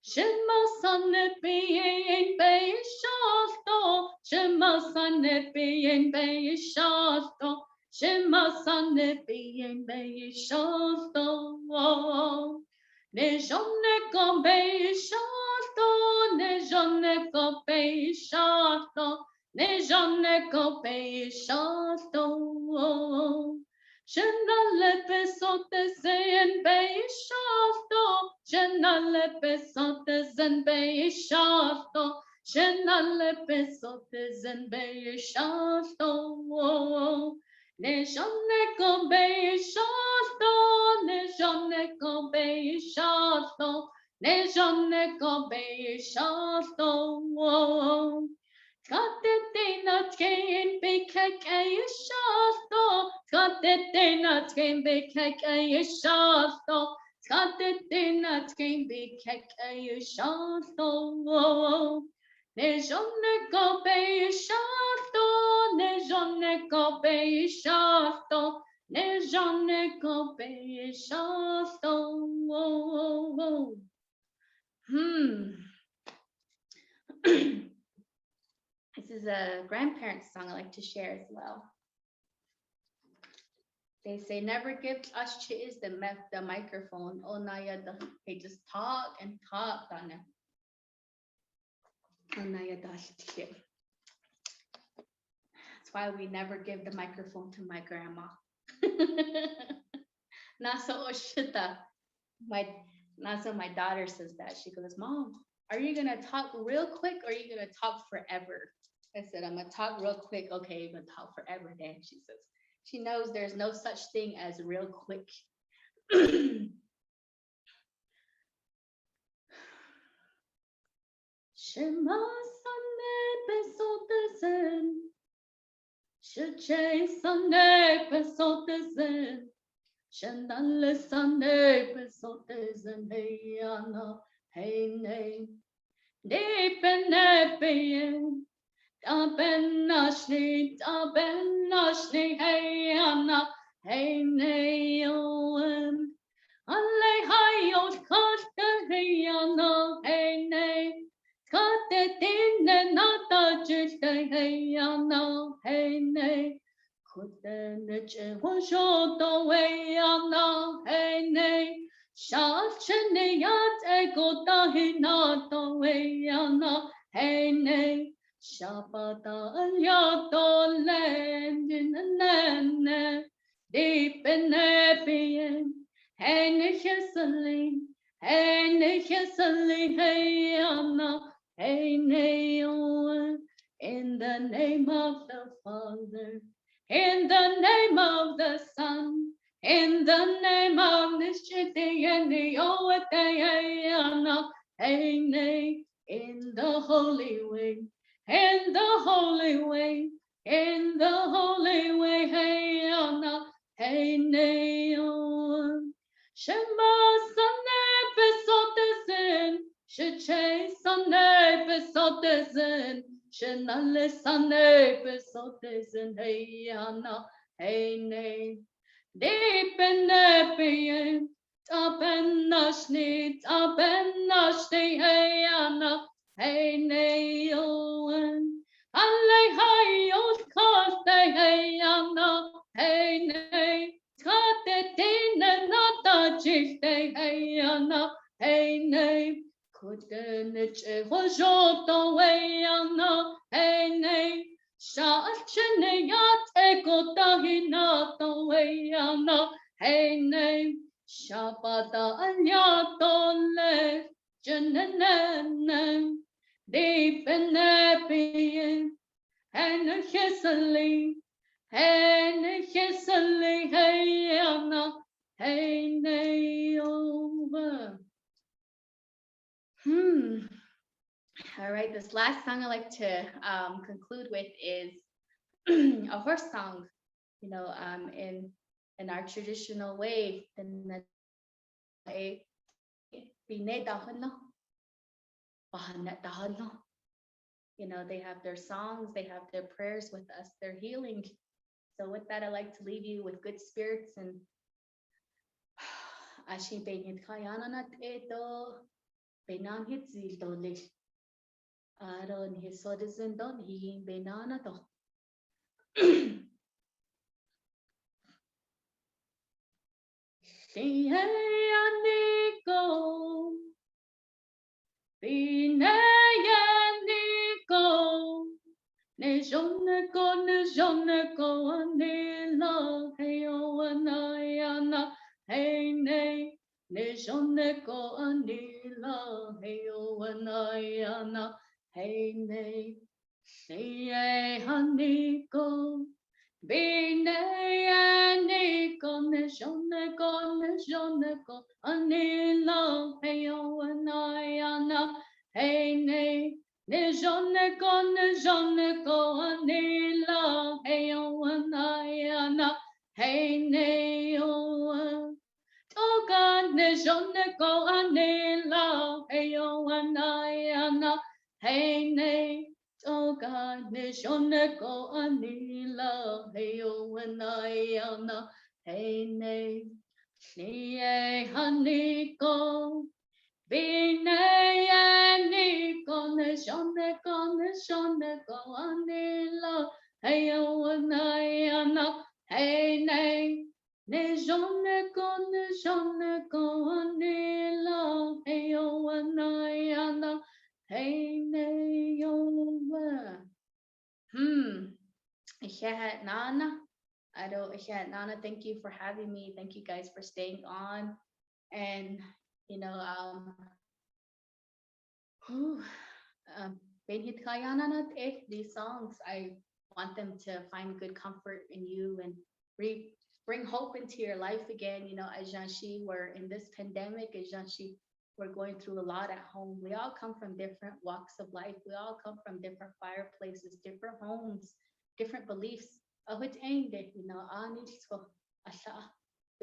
Shema sanne bein be shasto, shema sanne bein be shasto, shema sanne bein be shasto. Neshoneko be shasto, neshoneko be shasto, neshoneko be shasto. Shenale besote zen be shasto, shenale besote zen be shasto, shenale besote zen be shasto. Neshoneko be shasto, neshoneko be shasto, neshoneko be shasto. Katetina tkein bekek shasto, katetina tkein bekek shasto, katetina tkein bekek shasto. Neshoneko be shasto, neshoneko be shasto, neshoneko be shasto. This is a grandparents song I like to share as well. They say never give us chis the microphone. Oh Naya, they just talk and talk on it. Oh Naya, that's why we never give the microphone to my grandma. Nasa Oshita. Nasa, my daughter says that. She goes, Mom, are you gonna talk real quick or are you gonna talk forever? I said, I'm gonna talk real quick. Okay, you're gonna talk forever then. She says, she knows there's no such thing as real quick. Shema Sunday besotezen, Shche Sunday besotezen, Shandale Sunday besotezen, Hey Anna, hey nay, deep in the Ben Nashni, hey Anna, hey Naoem. Alle hayot kaste hey Anna, hey nay. Kate dinne nata jiste hey Anna, hey nay. Kutene che washoto hey Anna, hey nay. Shachene yat ego tahinato hey Anna, hey nay. Shabata alyato lendinane deep in the hey Chesaling, hey Anna, hey Naomi, in the name of the Father, in the name of the Son, in the name of the Shitty and the Owate, hey Anna, hey Nay. in the holy way, in the holy way, in the holy way, hey Anna, hey Neon. Shema Sane Besotezen, Sheche Sane Besotezen, Shenale Sane Besotezen, hey Anna, hey Ne. Deep in the pain, tapen nashni, hey Anna, hey Neon. Alle hayos kaste, hey Anna, hey Ne. Kate dine nata jiste, hey Anna, hey Ne. Kudeniche hojoto, hey Anna, hey Ne. Sha'acheneyat ekotahinato weyana hey name Shabata anyatole jenenen deep in the and a hissily hey Anna hey Naomi. All right, this last song I like to conclude with is a horse song, you know, in our traditional way. You know, they have their songs, they have their prayers with us, their healing. So with that, I like to leave you with good spirits and Benan hit zil dole. Aron his citizen don he benana to. Nico. Nico. Ne jonne ko ne la hey o anayana hey ne. Ne jonne ko anila hey o anayana hey ne. Hey haniko. Bine aniko ne jonne ko anila hey o anayana hey ne. Ne jonne ko anila hey o anayana hey ne o. Oh God, ne jonne ko anila hey o anayana hey ne. Oh God, ne jonne ko anila hey o anayana hey ne. Ni haniko. Bine aniko ne jonne ko anila hey o anayana hey ne. Ne jonne ko anila hey o anayana hey ne yo. Nana. Nana, thank you for having me. Thank you guys for staying on. And you know, these songs, I want them to find good comfort in you and bring hope into your life again. You know, as Janshi, we're in this pandemic, as Janshi, we're going through a lot at home. We all come from different walks of life. We all come from different fireplaces, different homes, different beliefs. You know,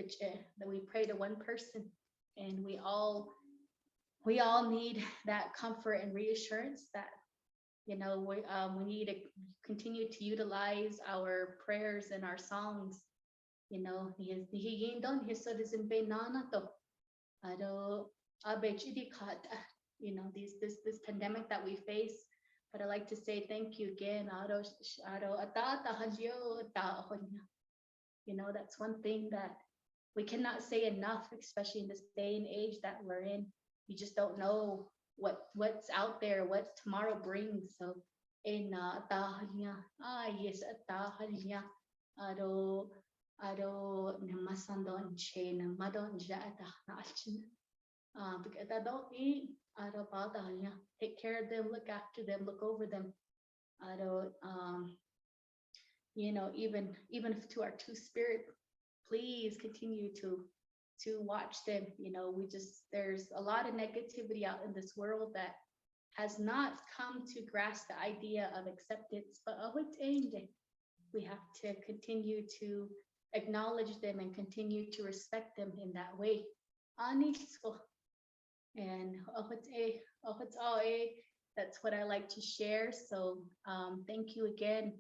that we pray to one person, and we all need that comfort and reassurance that, you know, we need to continue to utilize our prayers and our songs. You know, you know, this pandemic that we face. But I like to say thank you again. You know, that's one thing that we cannot say enough, especially in this day and age that we're in. You just don't know what's out there, what tomorrow brings. So in yes, namasando chain madon jata because I don't eat take care of them, look after them, look over them. I don't you know, even if to our two spirit, please continue to watch them. You know, there's a lot of negativity out in this world that has not come to grasp the idea of acceptance, but we have to continue to acknowledge them and continue to respect them in that way. And that's what I like to share. So thank you again.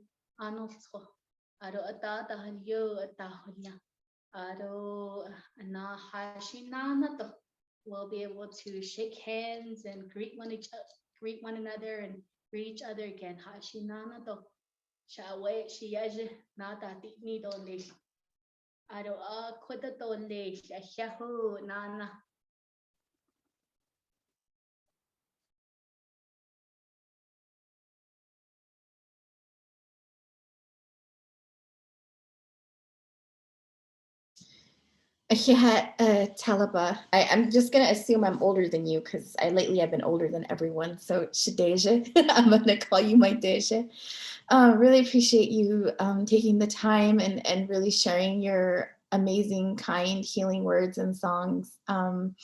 We'll be able to shake hands and greet one another and greet each other again. Yeah, Talaba. I'm just gonna assume I'm older than you because lately I've been older than everyone. So Shadeja, I'm gonna call you my Deja. Really appreciate you taking the time and really sharing your amazing, kind, healing words and songs. And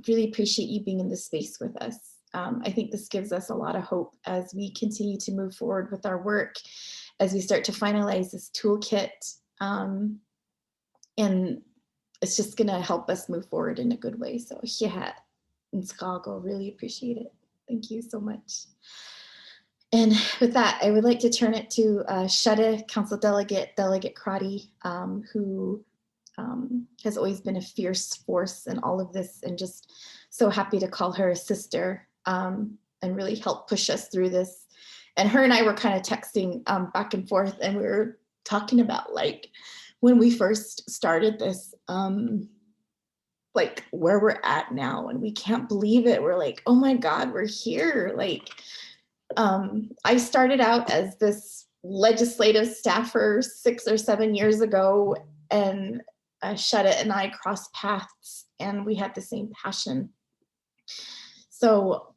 really appreciate you being in this space with us. I think this gives us a lot of hope as we continue to move forward with our work, as we start to finalize this toolkit. And it's just gonna help us move forward in a good way. So yeah, in Chicago, really appreciate it. Thank you so much. And with that, I would like to turn it to Shada, Council Delegate Crotty, who has always been a fierce force in all of this, and just so happy to call her a sister and really help push us through this. And her and I were kind of texting back and forth, and we were talking about like when we first started this, like where we're at now, and we can't believe it. We're like, oh my God, we're here. Like, I started out as this legislative staffer 6 or 7 years ago, and Shada and I crossed paths, and we had the same passion. So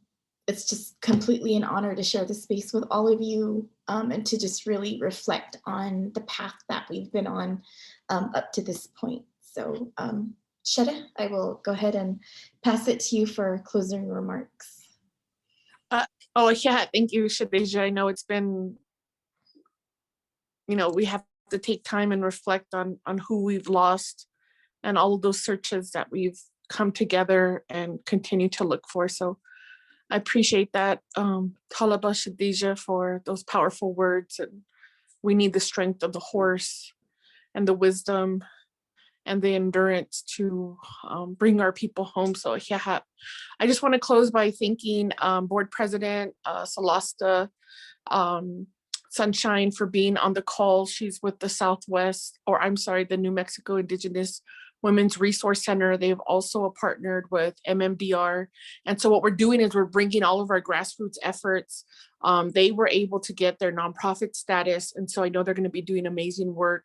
it's just completely an honor to share the space with all of you, and to just really reflect on the path that we've been on up to this point. So Shada, I will go ahead and pass it to you for closing remarks. Oh yeah, thank you, Shadeja. I know it's been, we have to take time and reflect on who we've lost and all of those searches that we've come together and continue to look for. So I appreciate that, Talaba Shadeja, for those powerful words. And we need the strength of the horse and the wisdom and the endurance to bring our people home. So yeah, I just want to close by thanking Board President Salasta Sunshine for being on the call. She's with the the New Mexico Indigenous Women's Resource Center. They've also partnered with MMDR. And so what we're doing is we're bringing all of our grassroots efforts. They were able to get their nonprofit status. And so I know they're going to be doing amazing work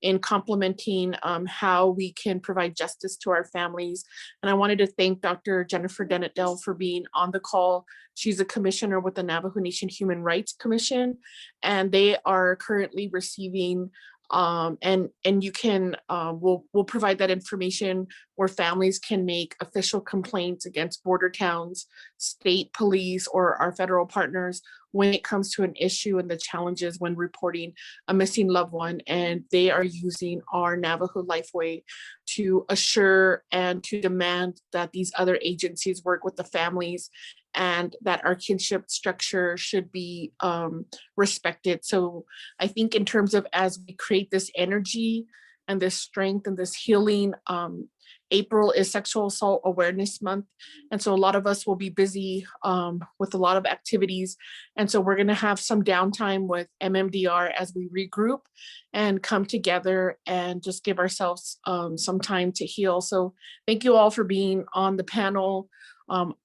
in complementing how we can provide justice to our families. And I wanted to thank Dr. Jennifer Dennett-Dell for being on the call. She's a commissioner with the Navajo Nation Human Rights Commission, and they are currently receiving and you can, we'll provide that information where families can make official complaints against border towns, state police, or our federal partners when it comes to an issue and the challenges when reporting a missing loved one. And they are using our Navajo Lifeway to assure and to demand that these other agencies work with the families and that our kinship structure should be respected. So I think in terms of as we create this energy and this strength and this healing, April is Sexual Assault Awareness Month. And so a lot of us will be busy with a lot of activities. And so we're gonna have some downtime with MMDR as we regroup and come together and just give ourselves some time to heal. So thank you all for being on the panel.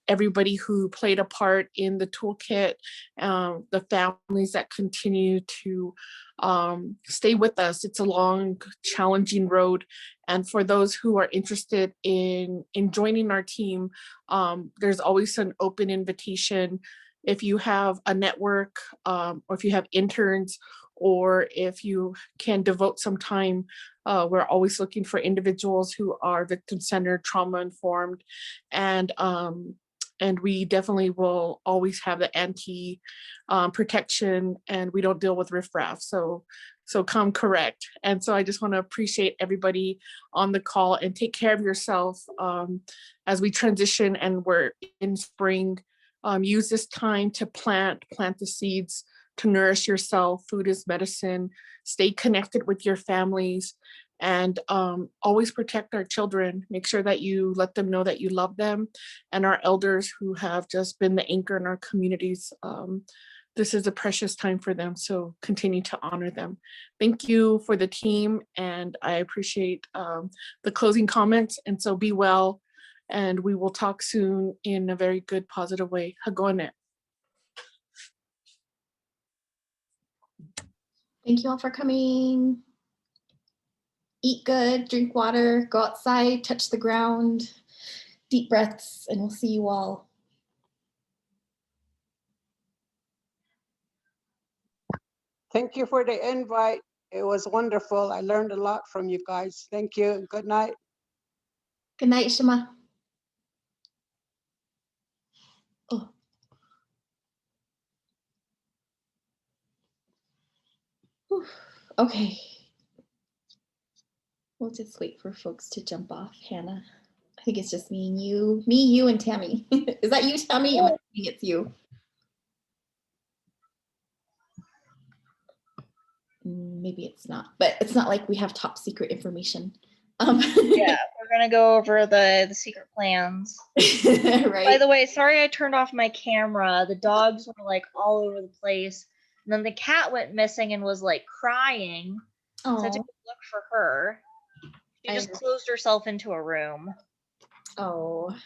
Everybody who played a part in the toolkit, the families that continue to stay with us. It's a long, challenging road. And for those who are interested in joining our team, there's always an open invitation. If you have a network, or if you have interns, or if you can devote some time, we're always looking for individuals who are victim-centered, trauma-informed, and And we definitely will always have the anti protection, and we don't deal with riffraff. So come correct. And so I just want to appreciate everybody on the call, and take care of yourself as we transition and we're in spring. Use this time to plant the seeds, to nourish yourself. Food is medicine. Stay connected with your families, and always protect our children. Make sure that you let them know that you love them, and our elders who have just been the anchor in our communities. This is a precious time for them, so continue to honor them. Thank you for the team, and I appreciate the closing comments. And so be well, and we will talk soon in a very good, positive way. Hagone. Thank you all for coming. Eat good, drink water, go outside, touch the ground, deep breaths, and we'll see you all. Thank you for the invite. It was wonderful. I learned a lot from you guys. Thank you and good night. Good night, Shema. Oh. Whew. Okay. We'll just wait for folks to jump off. Hannah, I think it's just me and you. Me, you, and Tammy. Is that you, Tammy? Am I thinking it's you? Maybe it's not, but it's not like we have top secret information. Yeah, we're gonna go over the secret plans. Right. By the way, sorry I turned off my camera. The dogs were like all over the place. And then the cat went missing and was like crying. So I had to Oh. go look for her. She just closed herself into a room. Oh.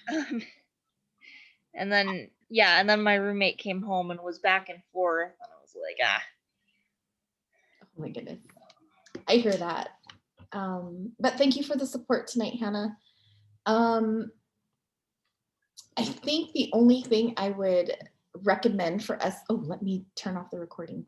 And then, yeah, and then my roommate came home and was back and forth. And I was like, ah. Oh my goodness. I hear that. But thank you for the support tonight, Hannah. I think the only thing I would recommend for us, oh, let me turn off the recording.